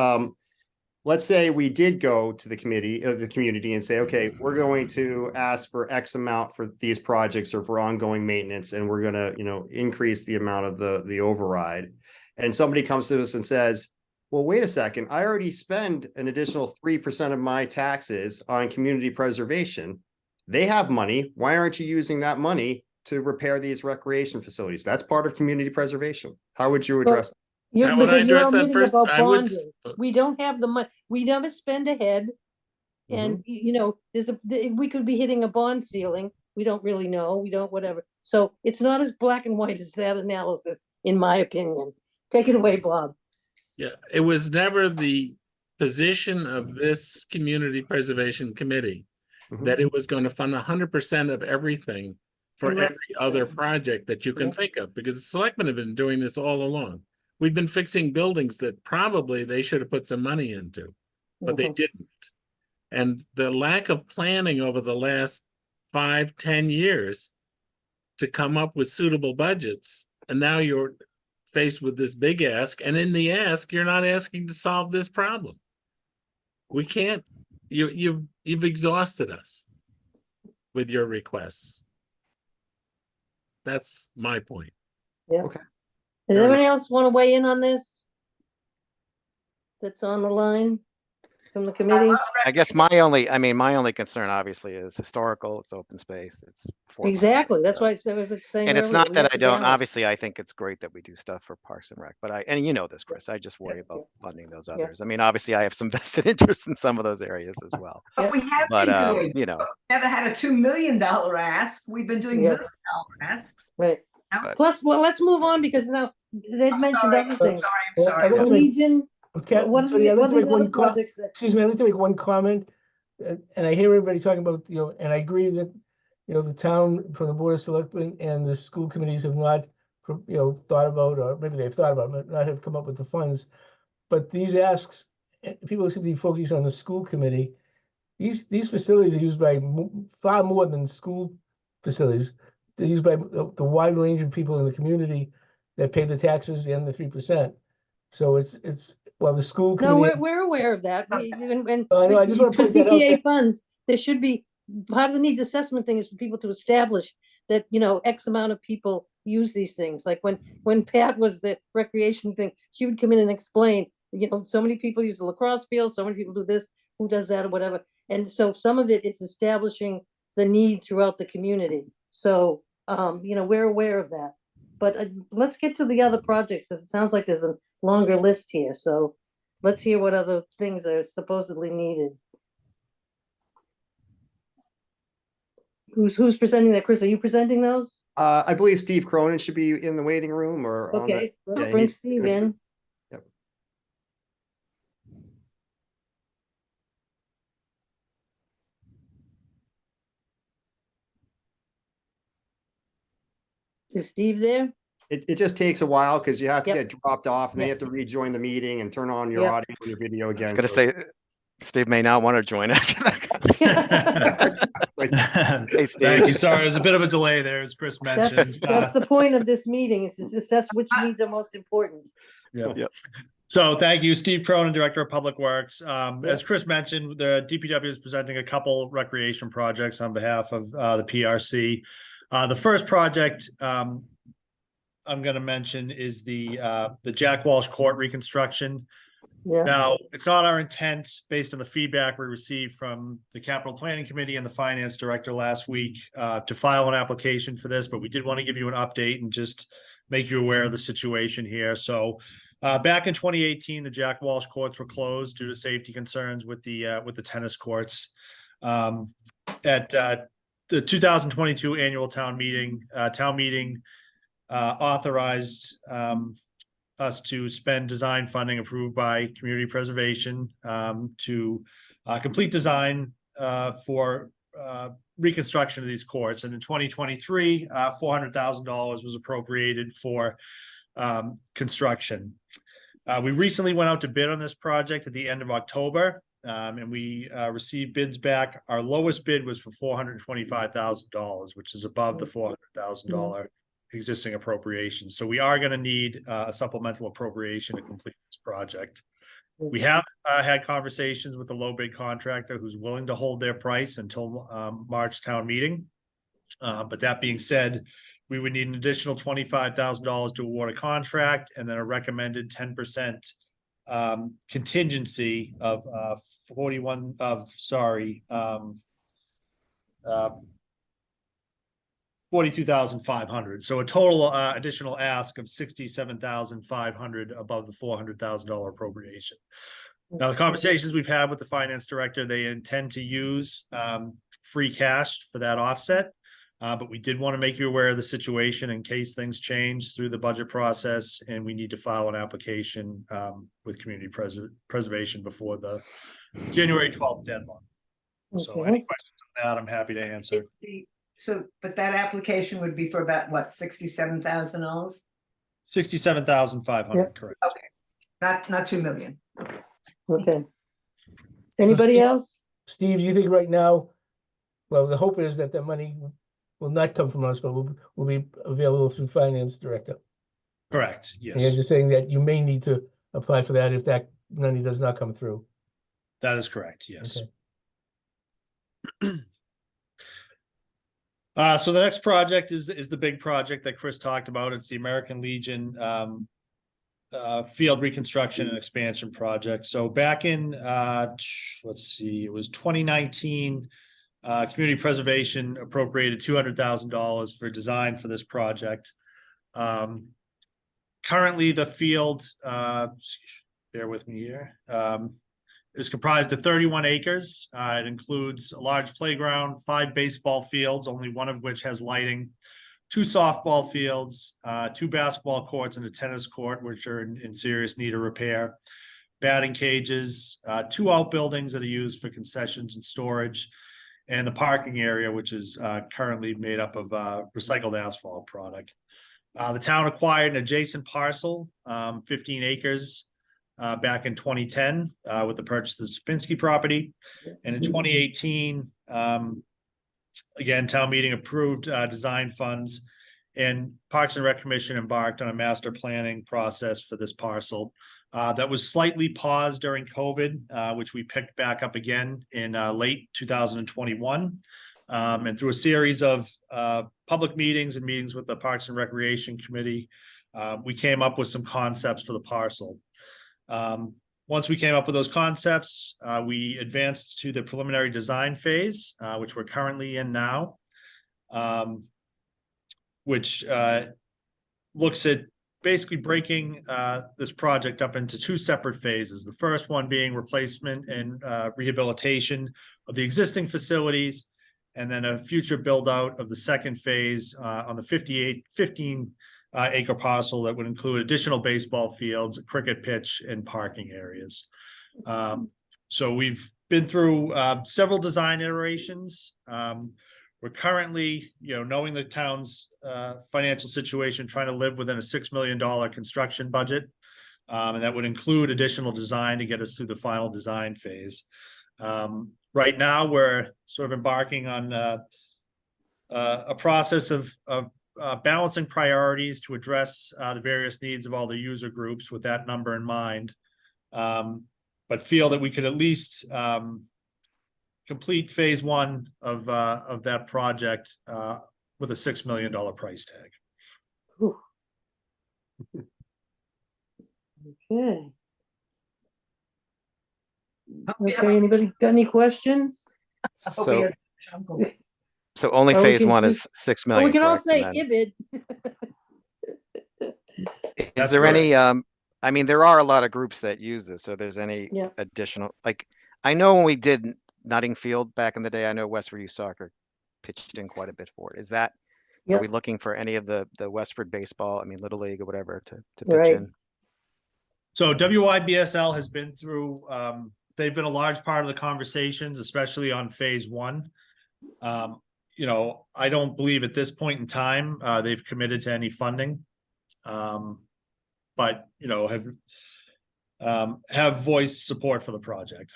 let's say we did go to the community and say, okay, we're going to ask for X amount for these projects or for ongoing maintenance, and we're going to, increase the amount of the override. And somebody comes to us and says, well, wait a second, I already spend an additional 3% of my taxes on community preservation. They have money. Why aren't you using that money to repair these recreation facilities? That's part of community preservation. How would you address that? How would I Because you're address that omitting first? about I would bonding. We don't have the money. We never spend ahead. And, we could be hitting a bond ceiling. We don't really know. We don't, whatever. So it's not as black and white as that analysis, in my opinion. Take it away, Bob. Yeah, it was never the position of this community preservation committee that it was going to fund 100% of everything for every other project that you can think of, because the selectmen have been doing this all along. We've been fixing buildings that probably they should have put some money into, but they didn't. And the lack of planning over the last 5-10 years to come up with suitable budgets, and now you're faced with this big ask, and in the ask, you're not asking to solve this problem. We can't. You've exhausted us with your requests. That's my point. Yeah. Okay. Does anybody else want to weigh in on this? That's on the line from the committee? I guess my only concern obviously is historical, it's open space, it's. Exactly. That's why I was saying And it's earlier, not we that have I to don't, balance. obviously, I think it's great that we do stuff for Parks and Rec, but and you know this, Chris, I just worry about funding those others. I mean, obviously I have some vested interest in some of those areas as well. But we have But, been doing, never had a $2 million ask. We've been doing $1 million asks. Right. But- Plus, well, let's move on because now they've mentioned other things. I'd like to make- Legion, Okay, what are sorry, I'd like to these make other one projects that? Excuse me, I'd like to make one comment. And I hear everybody talking about, and I agree that, the town from the Board of Selectmen and the school committees have not, thought about, or maybe they've thought about, but not have come up with the funds. But these asks, people seem to be focused on the school committee. These facilities are used by far more than school facilities. They're used by the wide range of people in the community that pay the taxes and the 3%. So it's well, the school No, committee. we're aware of that. And I know, I just want to for point that out. CPA funds, there should be, part of the needs assessment thing is for people to establish that, X amount of people use these things. Like when Pat was the recreation thing, she would come in and explain, so many people use the lacrosse field, so many people do this, who does that or whatever. And so some of it is establishing the need throughout the community. So, we're aware of that. But let's get to the other projects because it sounds like there's a longer list here. So let's hear what other things are supposedly needed. Who's presenting that? Chris, are you presenting those? I believe Steve Cronin should be in the waiting room or on Okay, the. let's bring Steve in. Yep. Is Steve there? It just takes a while because you have to Yep. get dropped off and then you Yep. have to rejoin the meeting and turn on your Yep. audio and your video I was again. gonna so- say, Steve may not want to join after that conversation. Hey, Steve. Thank you. Sorry, there's a bit of a delay there, as Chris mentioned. That's the point of this meeting, is to assess which needs are most important. Yeah. Yep. So thank you, Steve Cronin, Director of Public Works. As Chris mentioned, the DPW is presenting a couple recreation projects on behalf of the PRC. The first project I'm going to mention is the Jack Walsh Court reconstruction. Yeah. Now, it's not our intent, based on the feedback we received from the Capital Planning Committee and the Finance Director last week, to file an application for this, but we did want to give you an update and just make you aware of the situation here. So back in 2018, the Jack Walsh courts were closed due to safety concerns with the tennis courts. At the 2022 annual town meeting authorized us to spend design funding approved by Community Preservation to complete design for reconstruction of these courts. And in 2023, $400,000 was appropriated for construction. We recently went out to bid on this project at the end of October, and we received bids back. Our lowest bid was for $425,000, which is above the $400,000 existing appropriation. So we are going to need a supplemental appropriation to complete this project. We have had conversations with the low bid contractor who's willing to hold their price until March town meeting. But that being said, we would need an additional $25,000 to award a contract, and then a recommended 10% contingency of $42,500. So a total additional ask of $67,500 above the $400,000 appropriation. Now, the conversations we've had with the finance director, they intend to use free cash for that offset. But we did want to make you aware of the situation in case things change through the budget process and we need to file an application with Community Preservation before the January 12th deadline. So Okay. any questions on that, I'm happy to answer. So, but that application would be for about what, $67,000? $67,500, Yep. correct. Not 2 million. Okay. Anybody Steve- else? Steve, do you think right now, well, the hope is that the money will not come from us, but will be available through Finance Director. Correct, And you're yes, just saying that you may need to apply for that if that money does not come through. that is correct, yes. Okay. So the next project is the big project that Chris talked about. It's the American Legion field reconstruction and expansion project. So back in let's see, it was 2019. Community Preservation appropriated $200,000 for design for this project. Currently, the field, bear with me here, is comprised of 31 acres. It includes a large playground, 5 baseball fields, only one of which has lighting, 2 softball fields, 2 basketball courts, and a tennis court, which are in serious need of repair, batting cages, 2 outbuildings that are used for concessions and storage, and the parking area, which is currently made up of recycled asphalt product. The town acquired an adjacent parcel, 15 acres, back in 2010 with the purchase of the Sapinski property. And in 2018, again, town meeting approved design funds, and Parks and Rec Commission embarked on a master planning process for this parcel. That was slightly paused during COVID, which we picked back up again in late 2021. And through a series of public meetings and meetings with the Parks and Recreation Committee, we came up with some concepts for the parcel. Once we came up with those concepts, we advanced to the preliminary design phase, which we're currently in now, which looks at basically breaking this project up into 2 separate phases. The first one being replacement and rehabilitation of the existing facilities, and then a future build out of the second phase on the 15 acre parcel that would include additional baseball fields, a cricket pitch, and parking areas. So we've been through several design iterations. We're currently, knowing the town's financial situation, trying to live within a $6 million construction budget. And that would include additional design to get us through the final design phase. Right now, we're sort of embarking on a process of balancing priorities to address the various needs of all the user groups with that number in mind. But feel that we could at least complete phase one of that project with a $6 million price tag. Whew. Okay. Okay, anybody got any questions? So, so only Or we phase can one just- is 6 Oh, million, we can all correct? say And then- IBID. Is That's there any, I mean, there are a lot of groups that use this, so there's any Yeah. additional, like, I know when we did Nutting Field back in the day, I know Westford Youth Soccer pitched in quite a bit for it. Is that, are Yep. we looking for any of the Westford baseball, I mean, Little League or whatever to pitch Right. in? So WIBSL has been through, they've been a large part of the conversations, especially on phase one. I don't believe at this point in time, they've committed to any funding. But, have voiced support for the project.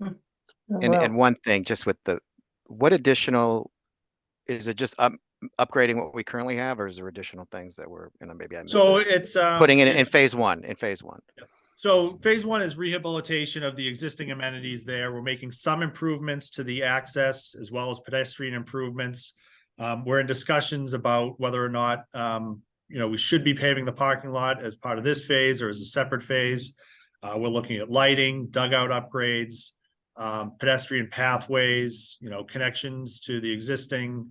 Oh, And, wow. and one thing, just with what additional, is it just upgrading what we currently have, or is there additional things that we're, maybe I missed So it? it's Putting it in phase one, So phase one is rehabilitation of the existing amenities there. We're making some improvements to the access as well as pedestrian improvements. We're in discussions about whether or not, we should be paving the parking lot as part of this phase or as a separate phase. We're looking at lighting, dugout upgrades, pedestrian pathways, connections to the existing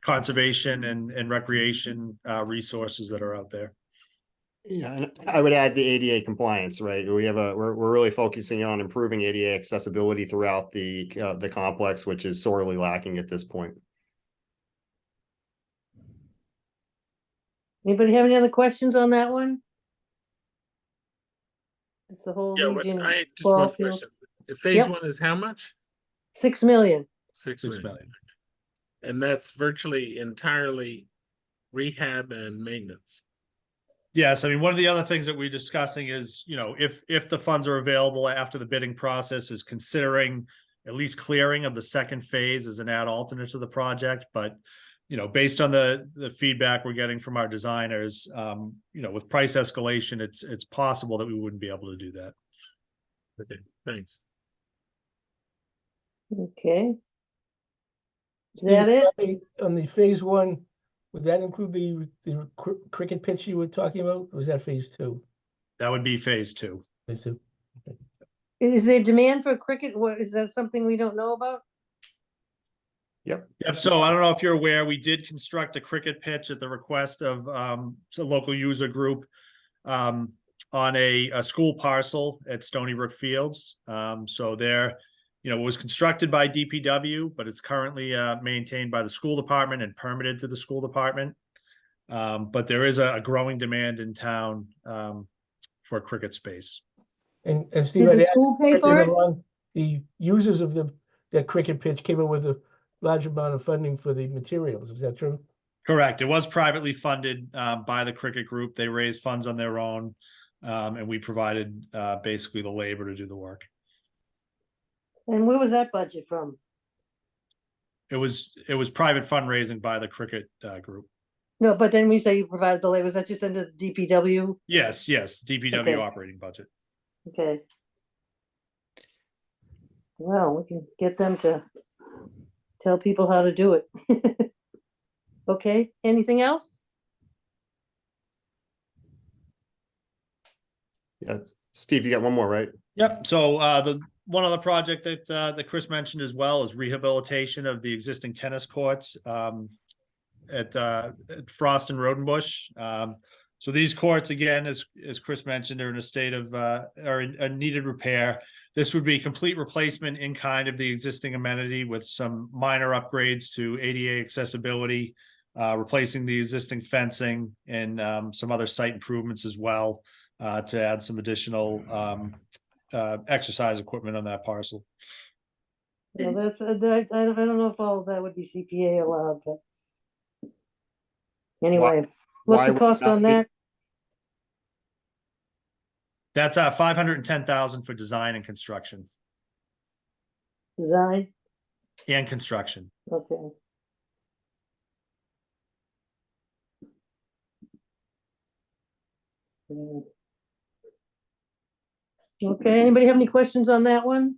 conservation and recreation resources that are out there. Yeah, and I would add the ADA compliance, right? We're really focusing on improving ADA accessibility throughout the complex, which is sorely lacking at this point. Anybody have any other questions on that one? It's the whole Yeah, Legion I just ball one field. question. Phase Yep. one is how much? 6 million. 6 6 million. million. And that's virtually entirely rehab and maintenance. Yes, I mean, one of the other things that we're discussing is, if the funds are available after the bidding process, is considering at least clearing of the second phase as an ad alternate to the project. But, based on the feedback we're getting from our designers, with price escalation, it's possible that we wouldn't be able to do that. Okay, thanks. Okay. Is that it? On the phase one, would that include the cricket pitch you were talking about? Or was that phase two? That would be phase two. Phase two. Is there demand for cricket? What, is that something we don't know about? Yep. So I don't know if you're aware, we did construct a cricket pitch at the request of a local user group on a school parcel at Stony Brook Fields. So there, it was constructed by DPW, but it's currently maintained by the school department and permitted to the school department. But there is a growing demand in town for cricket space. And Steve, Did the I'd add, school pay right for there it? along, the users of that cricket pitch came up with a large amount of funding for the materials. Is that true? Correct. It was privately funded by the cricket group. They raised funds on their own, and we provided basically the labor to do the work. And where was that budget from? It was private fundraising by the cricket group. No, but then we say you provided the labor. Was that just under the DPW? Yes, DPW Okay. operating budget. Okay. Well, we can get them to tell people how to do it. Okay, anything else? Yeah, Steve, you got one more, right? Yep. So the one other project that Chris mentioned as well is rehabilitation of the existing tennis courts at Frost and Rodenbush. So these courts, again, as Chris mentioned, are in a state of are in needed repair. This would be complete replacement in kind of the existing amenity with some minor upgrades to ADA accessibility, replacing the existing fencing and some other site improvements as well to add some additional exercise equipment on that parcel. Yeah, that's, I don't know if all of that would be CPA allowed, but. Anyway, what's why the would cost not on be? that? That's 510,000 for design and construction Design, okay. Yeah. Okay, anybody have any questions on that one?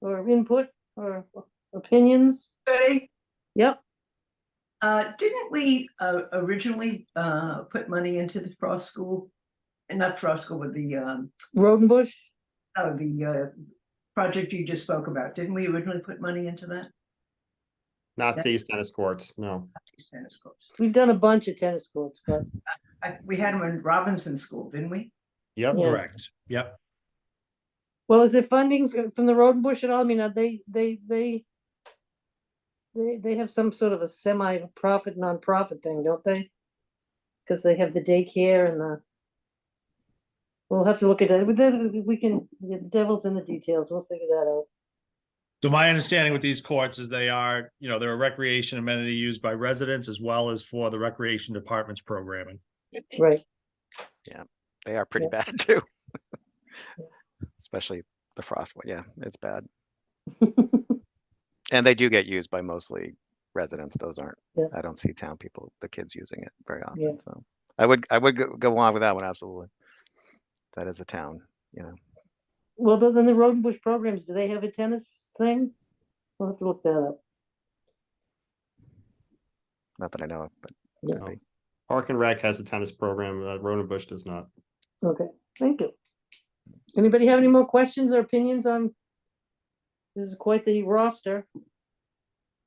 Or input or opinions? Betty, Yep, didn't we originally put money into the Frost School? And not Frost School, but the Road and Bush? project you just spoke about. Didn't we originally put money into that? Not these tennis courts, no. Tennis courts. We've done a bunch of tennis courts, but We had them in Robinson School, didn't we? Yep. Yeah. Correct. Yep. well, is there funding from the Road and Bush at all? I mean, are they have some sort of a semi-profit, non-profit thing, don't they? Because they have the daycare and the. We'll have to look at it. We can, the devil's in the details. We'll figure that out. So my understanding with these courts is they are, they're a recreation amenity used by residents as well as for the recreation department's programming. Right. They are pretty bad too. Especially the frost one. Yeah, it's bad. And they do get used by mostly residents. Those aren't, Yeah. I don't see town people, the kids using it very often. Yeah. So I would go along with that one. Absolutely. That is a town, Well, then the Road and Bush programs, do they have a tennis thing? We'll have to look that up. Not that I know of, but Yeah. could be. Park and Rec has a tennis program, Ronan Bush does not. Okay, thank you. Anybody have any more questions or opinions on? This is quite the roster.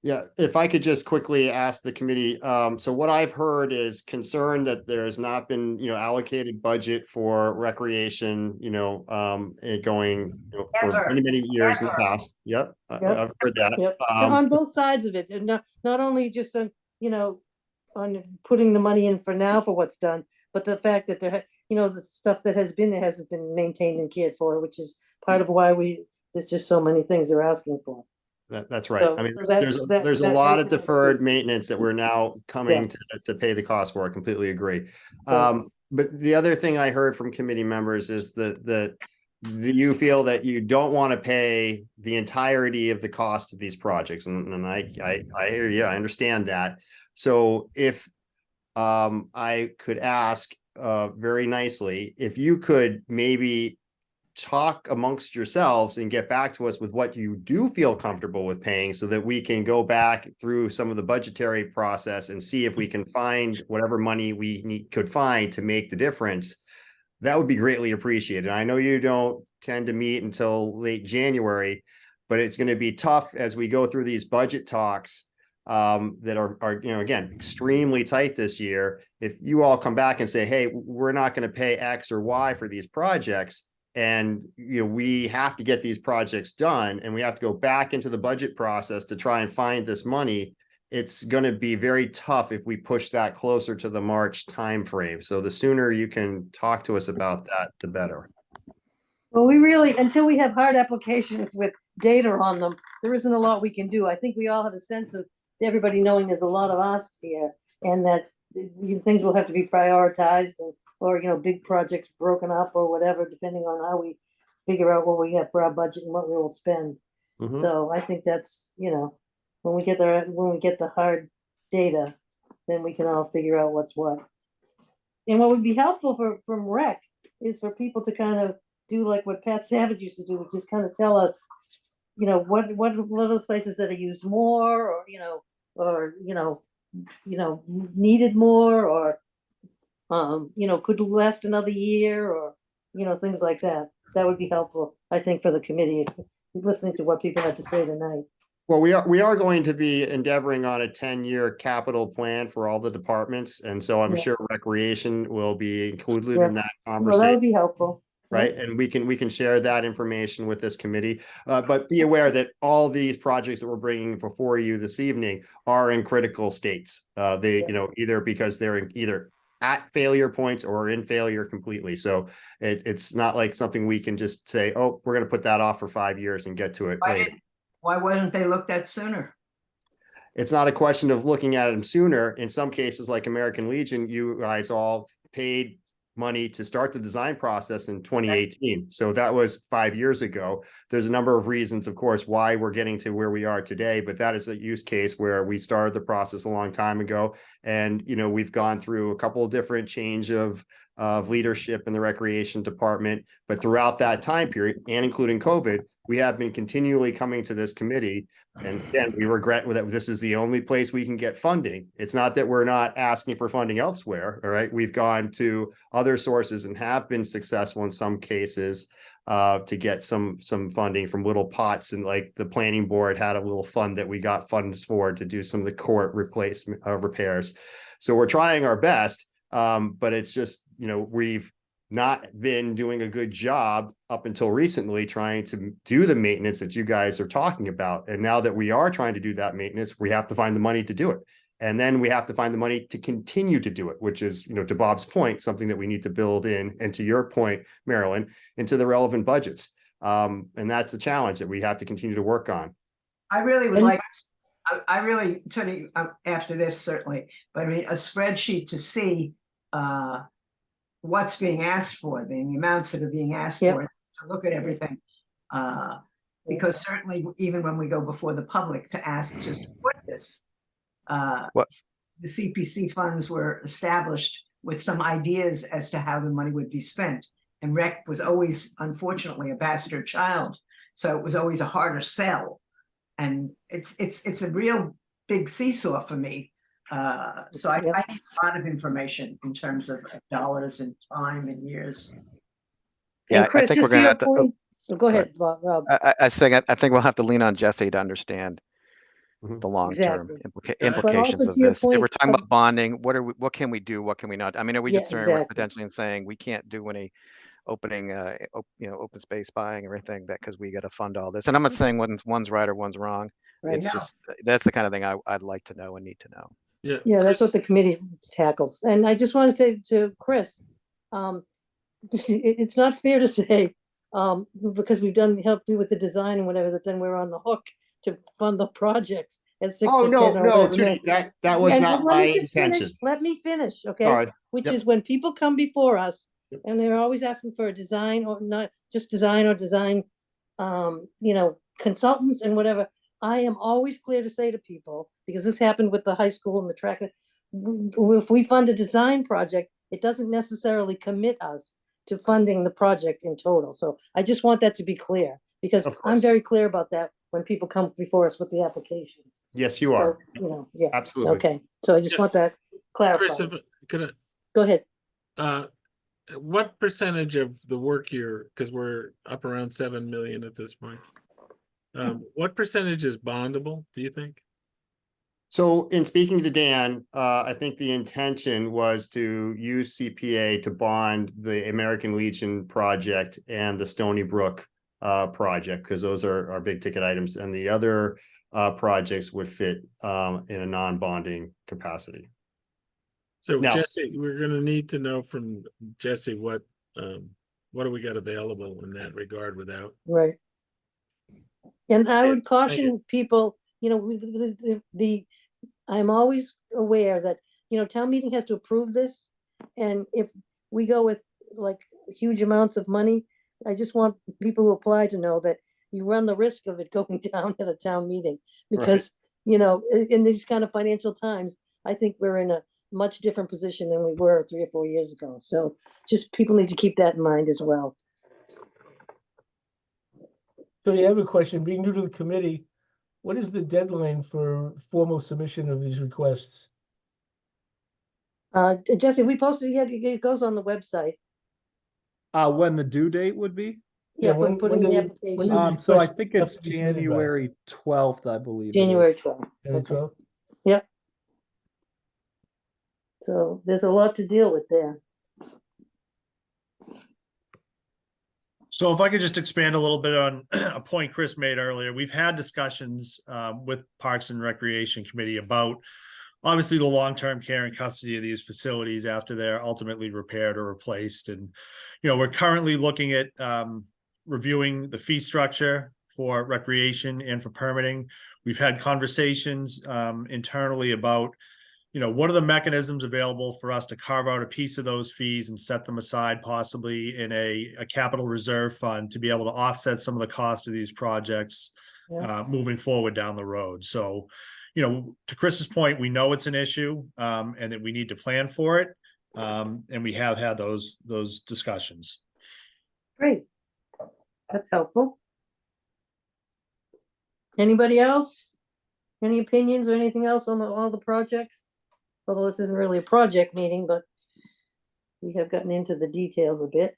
Yeah, if I could just quickly ask the committee, so what I've heard is concern that there has not been, allocated budget for recreation, going, for Ever. many, many years in the Ever. past. Yep, Yep. I've heard that. Yep, on both sides of it, and not only just on, on putting the money in for now for what's done, but the fact that there, the stuff that has been there hasn't been maintained and cared for, which is part of why there's just so many things they're asking for. That's right. So- I mean, so there's a that lot makes of it- deferred maintenance that we're now coming to pay the cost for. I completely agree. Yeah. But the other thing I heard from committee members is that you feel that you don't want to pay the entirety of the cost of these projects. And I hear you, I understand that. So if I could ask very nicely, if you could maybe talk amongst yourselves and get back to us with what you do feel comfortable with paying so that we can go back through some of the budgetary process and see if we can find whatever money we could find to make the difference. That would be greatly appreciated. I know you don't tend to meet until late January, but it's going to be tough as we go through these budget talks that are again, extremely tight this year. If you all come back and say, hey, we're not going to pay X or Y for these projects, and we have to get these projects done and we have to go back into the budget process to try and find this money, it's going to be very tough if we push that closer to the March timeframe. So the sooner you can talk to us about that, the better. Well, we really, until we have hard applications with data on them, there isn't a lot we can do. I think we all have a sense of everybody knowing there's a lot of asks here and that things will have to be prioritized or big projects broken up or whatever, depending on how we figure out what we have for our budget and what we will spend. Mhm. So I think that's, when we get the hard data, then we can all figure out what's what. And what would be helpful from rec is for people to kind of do like what Pat Savage used to do, which is kind of tell us, what are the places that are used more or needed more or could last another year or, things like that. That would be helpful, I think, for the committee, listening to what people had to say tonight. Well, we are going to be endeavoring on a 10-year capital plan for all the departments. And so I'm Yeah. sure recreation will be included Yeah. in that Well, that conversation. would be helpful. Right. And we can share that information with this committee, but be aware that all these projects that we're bringing before you this evening are in critical states. They, either because they're either at failure points or in failure completely. So it's not like something we can just say, oh, we're going to put that off for 5 years and get to it later. Why wasn't they looked at sooner? It's not a question of looking at them sooner. In some cases, like American Legion, you guys all paid money to start the design process in 2018. So that was 5 years ago. There's a number of reasons, of course, why we're getting to where we are today, but that is a use case where we started the process a long time ago. And, you know, we've gone through a couple of different change of leadership in the recreation department. But throughout that time period, and including COVID, we have been continually coming to this committee. And again, we regret that this is the only place we can get funding. It's not that we're not asking for funding elsewhere. All right. We've gone to other sources and have been successful in some cases to get some funding from little pots. And like the planning board had a little fund that we got funds for to do some of the court replacement repairs. So we're trying our best. But it's just, you know, we've not been doing a good job up until recently trying to do the maintenance that you guys are talking about. And now that we are trying to do that maintenance, we have to find the money to do it. And then we have to find the money to continue to do it, which is, you know, to Bob's point, something that we need to build in, and to your point, Marilyn, into the relevant budgets. And that's the challenge that we have to continue to work on. I really would like, I really, Tony, after this, certainly, but I mean, a spreadsheet to see what's being asked for, the amounts that are being asked for, to look at everything. Because certainly, even when we go before the public to ask to support this, the CPC funds were established with some ideas as to how the money would be spent. And rec was always, unfortunately, a bastard child. So it was always a harder sell. And it's a real big seesaw for me. So I need a lot of information in terms of dollars and time and years. Yeah, And Chris, I think just we're gonna have to. point, so go ahead, Rob. I think we'll have to lean on Jesse to understand the long-term implications of this. If we're talking about bonding, what can we do? What can we not? I mean, are we just potentially saying we can't do any opening, open space buying or anything because we got to fund all this? And I'm not saying one's right or one's wrong. Right. It's just that's the kind of thing I'd like to know and need to know. Yeah, that's what the committee tackles. And I just want to say to Chris, it's not fair to say because we've helped you with the design and whatever, that then we're on the hook to fund the projects at 6 or 10 no, Judy, that was not my intention. Let me finish, okay? Sorry. Which is when people come before us and they're always asking for a design, or not just design, or design, consultants and whatever. I am always clear to say to people, because this happened with the high school and the track, if we fund a design project, it doesn't necessarily commit us to funding the project in total. So I just want that to be clear, because I'm very clear about that when people come before us with the applications. Yes, you are. So, absolutely. Okay, so I just want that clarified. Chris, go ahead. What percentage of the work because we're up around 7 million at this point. What percentage is bondable, do you think? So in speaking to Dan, I think the intention was to use CPA to bond the American Legion project and the Stony Brook project, because those are our big ticket items, and the other projects would fit in a non-bonding capacity. So now, Jesse, we're going to need to know from Jesse what do we got available in that regard without. Right. And I would caution people, I'm always aware that, town meeting has to approve this. And if we go with like huge amounts of money, I just want people who apply to know that you run the risk of it going down at a town meeting, because, in these kind of financial times, I think we're in a much different position than we were 3 or 4 years ago. So just people need to keep that in mind as well. So I have a question. Being new to the committee, what is the deadline for formal submission of these requests? Jesse, we posted yet? It goes on the website. When the due date would be? Yeah, when putting the application. So I think it's January 12th, I believe. January 12th. January 12th? Yep. So there's a lot to deal with there. So if I could just expand a little bit on a point Chris made earlier, we've had discussions with Parks and Recreation Committee about obviously the long-term care and custody of these facilities after they're ultimately repaired or replaced. And, we're currently looking at reviewing the fee structure for recreation and for permitting. We've had conversations internally about, what are the mechanisms available for us to carve out a piece of those fees and set them aside possibly in a capital reserve fund to be able to offset some of the cost of these projects moving forward down the road. So, to Chris's point, we know it's an issue and that we need to plan for it. And we have had those discussions. Great. That's helpful. Anybody else? Any opinions or anything else on all the projects? Although this isn't really a project meeting, but we have gotten into the details a bit.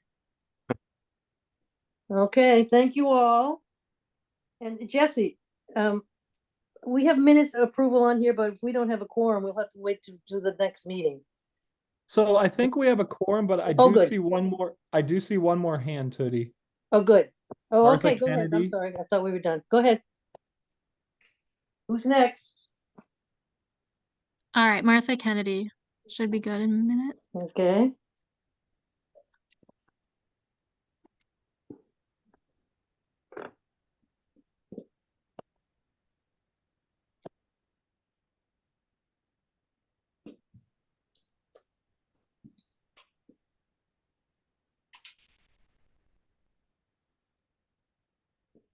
Okay, thank you all. And Jesse, we have minutes approval on here, but if we don't have a quorum, we'll have to wait to do the next meeting. So I think we have a quorum, but I do see one more. I do see one more hand, Tootie. Oh, good. Oh, Martha okay, go ahead. I'm Kennedy. sorry. I thought we were done. Go ahead. Who's next? All right, Martha Kennedy. Should be good in a minute. Okay.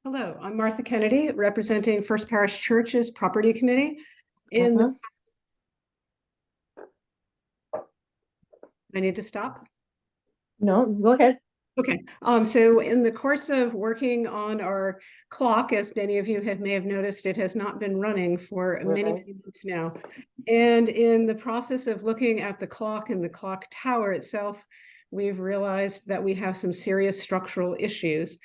Hello, I'm Martha Kennedy, representing First Parish Church's Property Committee. I need to stop? No, go ahead. Okay, so in the course of working on our clock, as many of you may have noticed, it has not been running for many months now. And in the process of looking at the clock and the clock tower itself, we've realized that we have some serious structural issues.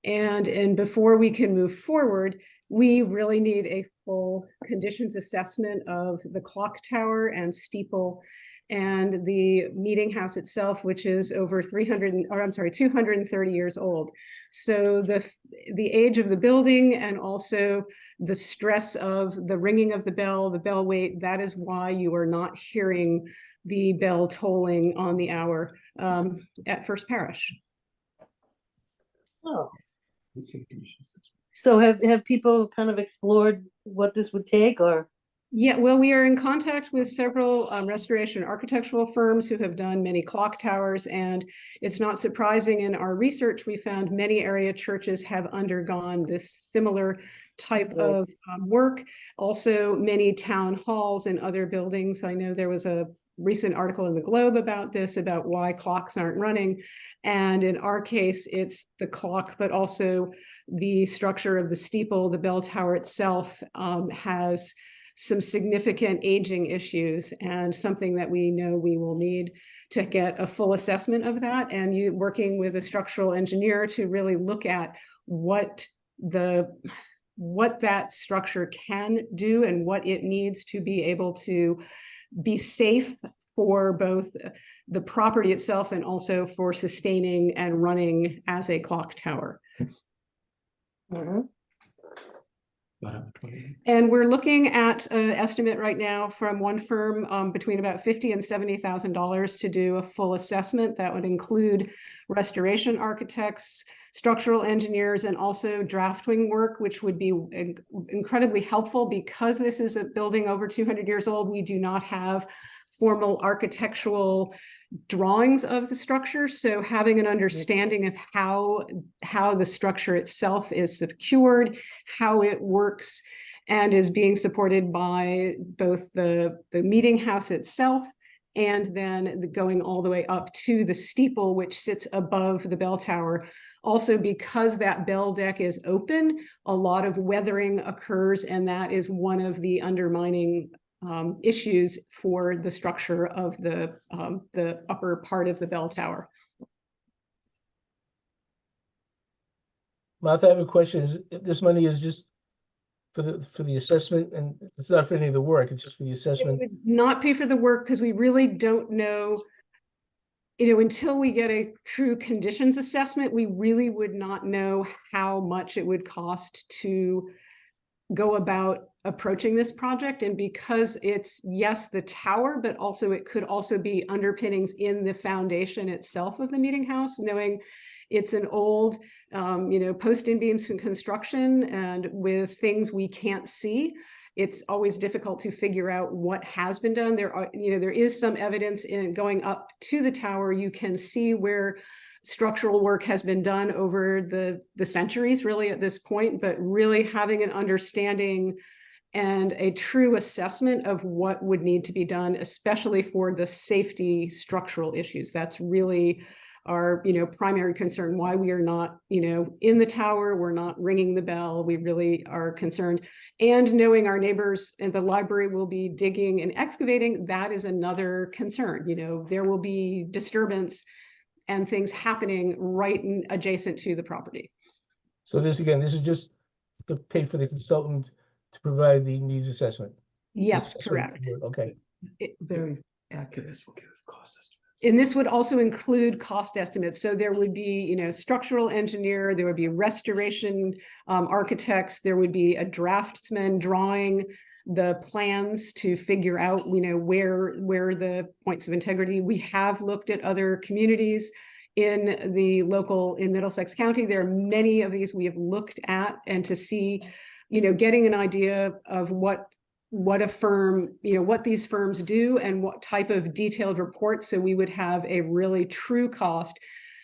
And before we can move forward, we really need a full conditions assessment of the clock tower and steeple and the meeting house itself, which is over 230 years old. So the age of the building and also the stress of the ringing of the bell weight, that is why you are not hearing the bell tolling on the hour at First Parish. Oh. So have people kind of explored what this would take, or? Yeah, well, we are in contact with several restoration architectural firms who have done many clock towers, and it's not surprising in our research, we found many area churches have undergone this similar type of work. Also, many town halls and other buildings. I know there was a recent article in the Globe about this, about why clocks aren't running. And in our case, it's the clock, but also the structure of the steeple, the bell tower itself has some significant aging issues, and something that we know we will need to get a full assessment of that. And you working with a structural engineer to really look at what that structure can do and what it needs to be able to be safe for both the property itself and also for sustaining and running as a clock tower. And we're looking at an estimate right now from one firm between about $50,000 and $70,000 to do a full assessment. That would include restoration architects, structural engineers, and also drafting work, which would be incredibly helpful because this is a building over 200 years old. We do not have formal architectural drawings of the structure. So having an understanding of how the structure itself is secured, how it works, and is being supported by both the meeting house itself and then going all the way up to the steeple, which sits above the bell tower. Also, because that bell deck is open, a lot of weathering occurs, and that is one of the undermining issues for the structure of the upper part of the bell tower. Martha, I have a question. This money is just for the assessment, and it's not for any of the work, it's just for the assessment? It would not pay for the work because we really don't know, until we get a true conditions assessment, we really would not know how much it would cost to go about approaching this project. And because it's, yes, the tower, but also it could also be underpinnings in the foundation itself of the meeting house, knowing It's an old, post-in beams and construction, and with things we can't see, it's always difficult to figure out what has been done. There is some evidence in going up to the tower. You can see where structural work has been done over the centuries, really, at this point, but really having an understanding and a true assessment of what would need to be done, especially for the safety structural issues. That's really our primary concern, why we are not in the tower, we're not ringing the bell. We really are concerned, and knowing our neighbors and the library will be digging and excavating, that is another concern. There will be disturbance and things happening right adjacent to the property. So this is just to pay for the consultant to provide the needs assessment. Yes, correct. Okay. Very accurate. This will give cost estimates. And this would also include cost estimates. So there would be, structural engineer, there would be restoration architects, there would be a draftsman drawing the plans to figure out, where the points of integrity. We have looked at other communities in Middlesex County. There are many of these we have looked at, and to see, getting an idea of what a firm, what these firms do and what type of detailed report. So we would have a really true cost.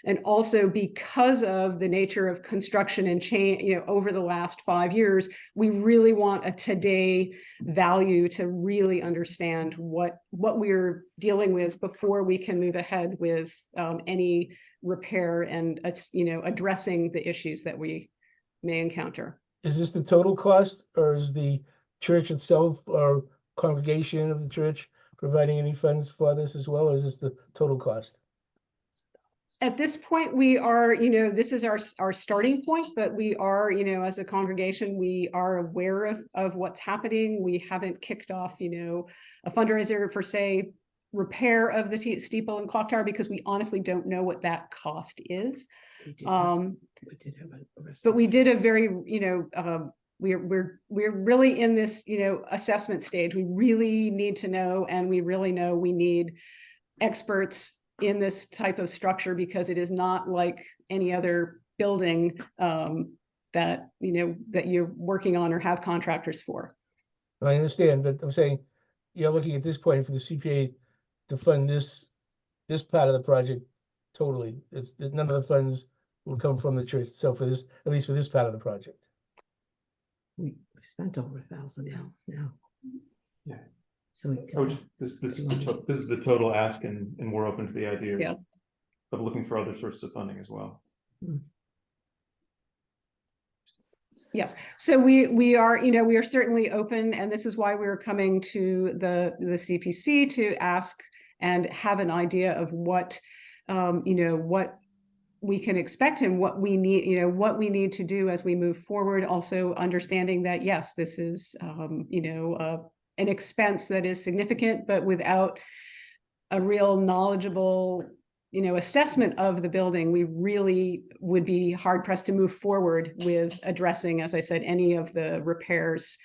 And also, because of the nature of construction and change, over the last 5 years, we really want a today value to really understand what we're dealing with before we can move ahead with any repair and, addressing the issues that we may encounter. Is this the total cost, or is the church itself or congregation of the church providing any funds for this as well, or is this the total cost? At this point, we are, this is our starting point, but we are, as a congregation, we are aware of what's happening. We haven't kicked off, a fundraiser for, say, repair of the steeple and clock tower, because we honestly don't know what that cost is. But we did a very, we're really in this, assessment stage. We really need to know, and we really know we need experts in this type of structure, because it is not like any other building that you're working on or have contractors for. I understand, but I'm saying, you're looking at this point for the CPA to fund this part of the project totally. It's none of the funds will come from the church itself for this, at least for this part of the project. We've spent over 1,000 now. Yeah. So this is the total ask, and we're open to the idea of looking for other sources of funding as well. Yes, so we are certainly open, and this is why we're coming to the CPC to ask and have an idea of what what we can expect and what we need, what we need to do as we move forward. Also understanding that, yes, this is an expense that is significant, but without a real knowledgeable, assessment of the building, we really would be hard pressed to move forward with addressing, as I said, any of the repairs,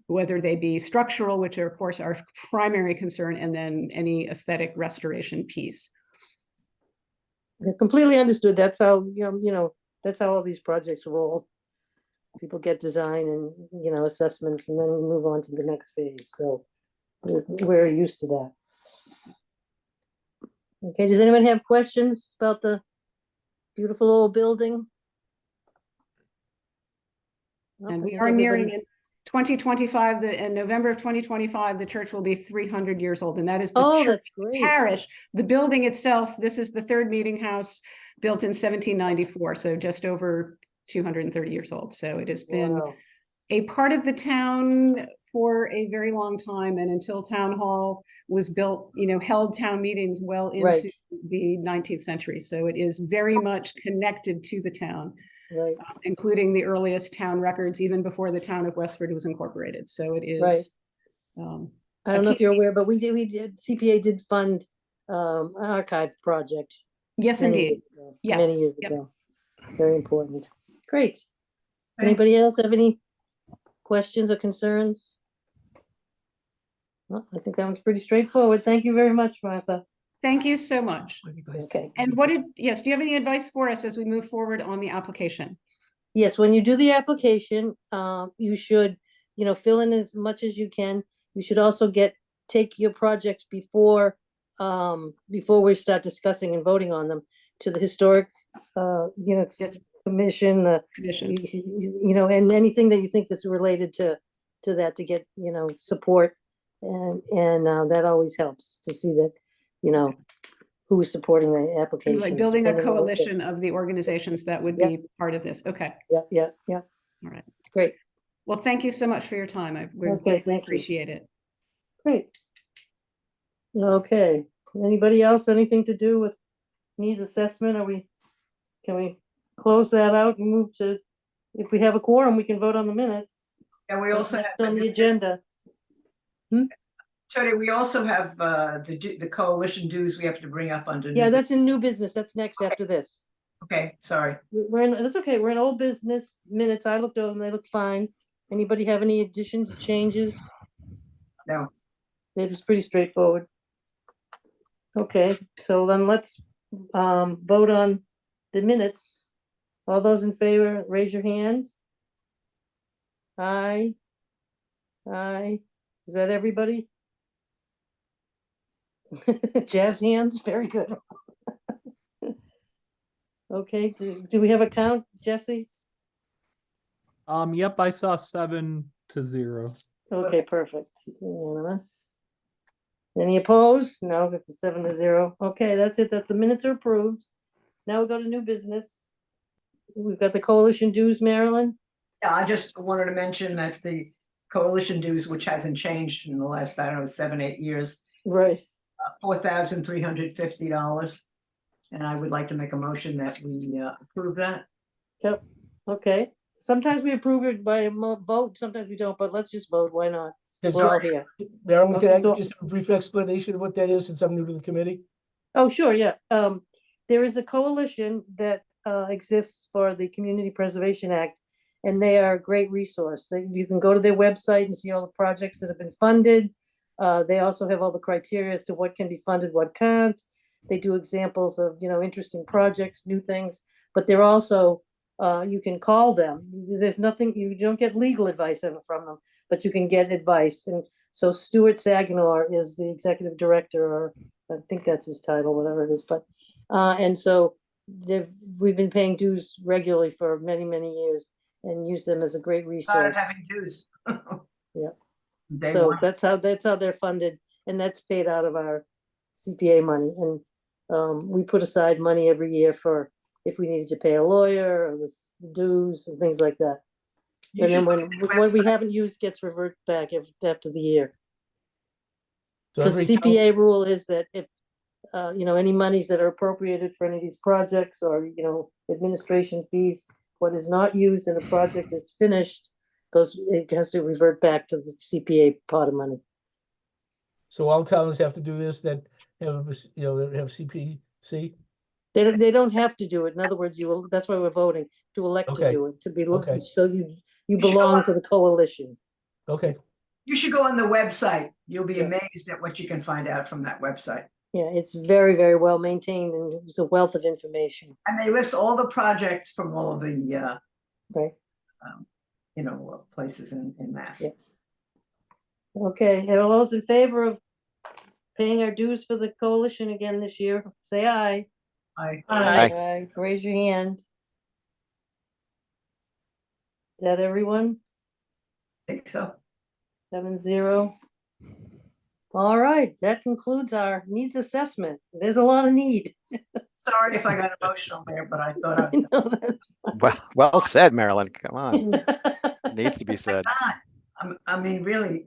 whether they be structural, which are of course our primary concern, and then any aesthetic restoration piece. Completely understood. That's how, that's how all these projects roll. People get design and, assessments, and then we move on to the next phase. So we're used to that. Okay, does anyone have questions about the beautiful old building? And we are nearing in 2025, in November of 2025, the church will be 300 years old, and that is the church parish. The building itself, this is the third meeting house, built in 1794, so just over 230 years old. So it has been a part of the town for a very long time, and until town hall was built, held town meetings well into the 19th century. So it is very much connected to the town. Right. Including the earliest town records, even before the town of Westford was incorporated. So it is. I don't know if you're aware, but we did, CPA did fund an archive project. Yes, indeed. Yes. Many years ago. Very important. Great. Anybody else have any questions or concerns? Well, I think that one's pretty straightforward. Thank you very much, Martha. Thank you so much. Okay. And yes, do you have any advice for us as we move forward on the application? Yes, when you do the application, you should, fill in as much as you can. You should also take your project before we start discussing and voting on them to the historic, commission, and anything that you think that's related to that to get, support. And that always helps to see that, who's supporting the application. Like building a coalition of the organizations that would be part of this. Okay. Yeah. All right. Great. Well, thank you so much for your time. We Okay, thank you. appreciate it. Great. Okay, anybody else, anything to do with needs assessment? Can we close that out and move to, if we have a quorum, we can vote on the minutes. And we also have on the agenda. Tony, we also have the coalition dues we have to bring up under. Yeah, that's in new business. That's next after this. Okay, sorry. That's okay. We're in old business minutes. I looked over them. They look fine. Anybody have any additions, changes? No. It was pretty straightforward. Okay, so then let's vote on the minutes. All those in favor, raise your hand. Aye. Aye. Is that everybody? Jazz hands, very good. Okay, do we have a count, Jesse? Yep, I saw 7-0. Okay, perfect. Unanimous. Any opposed? No, it's 7-0. Okay, that's it. The minutes are approved. Now we'll go to new business. We've got the coalition dues, Marilyn. Yeah, I just wanted to mention that the coalition dues, which hasn't changed in the last, 7-8 years. Right. $4,350. And I would like to make a motion that we approve that. Yep. Okay. Sometimes we approve it by a vote, sometimes we don't, but let's just vote. Why not? We're all here. Marilyn, can I so- just have a brief explanation of what that is since I'm new to the committee? Oh, sure, yeah. There is a coalition that exists for the Community Preservation Act, and they are a great resource. You can go to their website and see all the projects that have been funded. They also have all the criteria as to what can be funded, what can't. They do examples of, interesting projects, new things, but they're also, you can call them. There's nothing, you don't get legal advice ever from them, but you can get advice. And so Stuart Saginaw is the executive director, or I think that's his title, whatever it is. But, and so we've been paying dues regularly for many, many years and use them as a great resource. Started having dues. Yeah. Day So one. that's how they're funded, and that's paid out of our CPA money. And we put aside money every year for if we needed to pay a lawyer or the dues and things like that. You And then should look at the when we website. haven't used gets reverted back after the year. So Because the every town- CPA rule is that if any monies that are appropriated for any of these projects or administration fees, what is not used in a project is finished, it has to revert back to the CPA pot of money. So all towns have to do this that have, that have CPC? They don't have to do it. In other words, that's why we're voting to elect to Okay. do it, to be Okay. so you You should go belong on- to the coalition. Okay, You should go on the website. You'll be Yeah. amazed at what you can find out from that website. Yeah, it's very, very well maintained and it's a wealth of information. And they list all the projects from all of the, Right. places in Mass. Yeah. Okay, and all those in favor of paying our dues for the coalition again this year, say aye. I Aye. Raise your hand. Is that everyone? think so. 7-0. All right, that concludes our needs assessment. There's a lot of need. Sorry if I got emotional there, but I thought I was. No, that's Well said, Marilyn. Come on. fine. Needs to be said. I mean, really,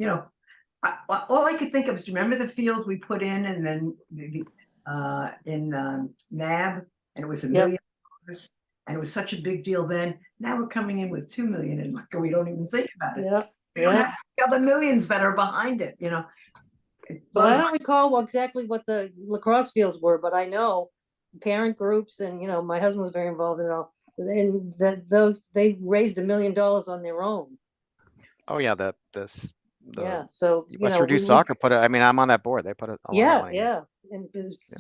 all I could think of is, remember the field we put in and then in NAB, and it was $1 million, and it was such a big deal then. Now we're coming in with 2 million, and we don't even think about it. Yeah, We don't yeah. have the other millions that are behind it. It Well, I blows don't recall exactly what the lacrosse fields were, but I know parent groups and, my husband was very involved in it all. And they raised $1 million on their own. Oh, yeah, the Yeah, so, West Virginia Soccer I'm on that board. They put a lot of money in. Yeah, and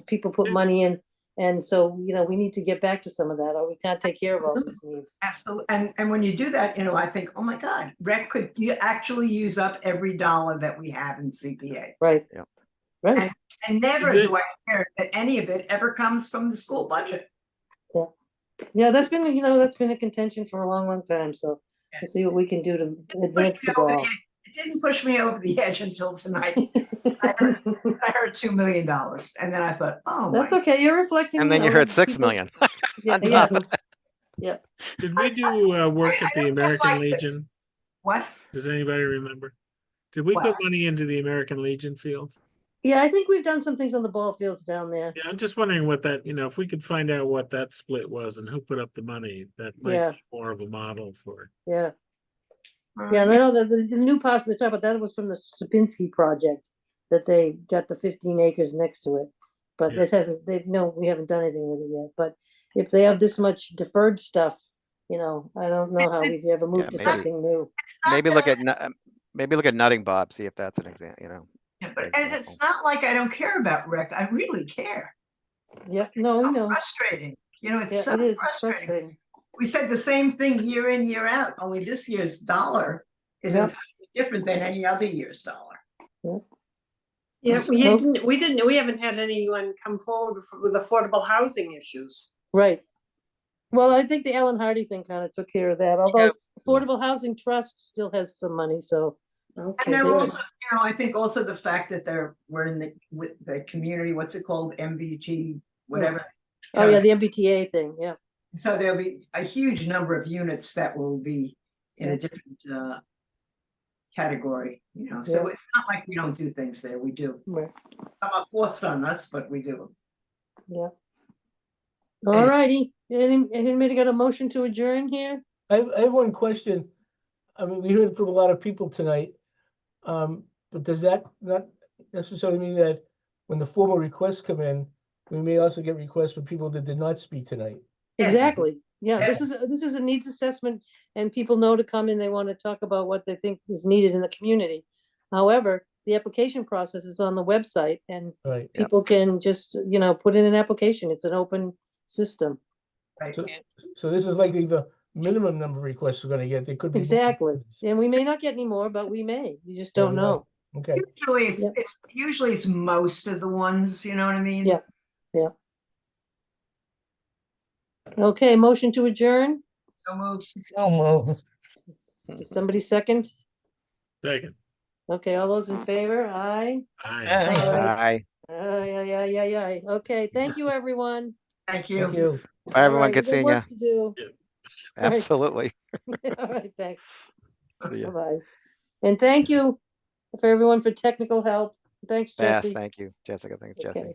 people put money in. And so, you know, we need to get back to some of that, or we can't take care of all these needs. Absolutely. And when you do that, you know, I think, oh my God, rec could you actually use up every dollar that we have in CPA. Right. Yeah. Right. And never do I care that any of it ever comes from the school budget. Yeah, that's been, you know, that's been a contention for a long, long time. So we'll see what we can do to advance the ball. It didn't push me over the edge until tonight. I heard $2 million, and then I thought, oh, that's okay. You're reflecting. And then you heard 6 million. Yeah, yeah. Did we do work at the American Legion? What? Does anybody remember? Did we put money into the American Legion fields? Yeah, I think we've done some things on the ball fields down there. Yeah, I'm just wondering what that, you know, if we could find out what that split was and who put up the money, that might be more of a model for. Yeah. Yeah, and I know that the new parcel they talk about, that was from the Sapinski project, that they got the 15 acres next to it. But this hasn't, we haven't done anything with it yet. But if they have this much deferred stuff, you know, I don't know how we've ever moved to something new. Maybe look at Nutting Bob, see if that's an example, you know. Yeah, but and it's not like I don't care about rec. I really care. Yeah, It's so frustrating. You know, it's so frustrating. We said the same thing year in, year out, only this year's dollar is entirely different than any other year's dollar. Yeah, we haven't had anyone come forward with affordable housing issues. Right. Well, I think the Ellen Hardy thing kind of took care of that, although Affordable Housing Trust still has some money, so. Okay, and they're also, you know, I think also the fact that we're in with the community, what's it called, MBT, whatever. Oh yeah, the MBTA thing, yeah. So there'll be a huge number of units that will be in a different category, you know. So it's not like we don't do things there. We do. Right. Some are forced on us, but we do. Yeah. All righty. Anybody got a motion to adjourn here? I have one question. I mean, we heard from a lot of people tonight. But does that not necessarily mean that when the formal requests come in, we may also get requests from people that did not speak tonight? Exactly. Yeah, this is a needs assessment, and people know to come in, they want to talk about what they think is needed in the community. However, the application process is on the website, and people can just, you know, put in an application. It's an open system. Right. So this is likely the minimum number of requests we're gonna get. There could be exactly, and we may not get any more, but we may. You just don't know. Okay. Usually it's most of the ones, you know what I mean? Yeah. Yeah. Okay, motion to adjourn. So moved. So moved. Somebody second? Second. Okay, all those in favor? Aye. Aye. Aye. Okay, thank you, everyone. Thank you. Thank you. Bye, everyone. Good seeing you. You. Absolutely. All right, thanks. See ya. Bye-bye. And thank you for everyone for technical help. Thanks, Yes, Jesse. thank you, Jessica. Thanks, Jesse. Okay.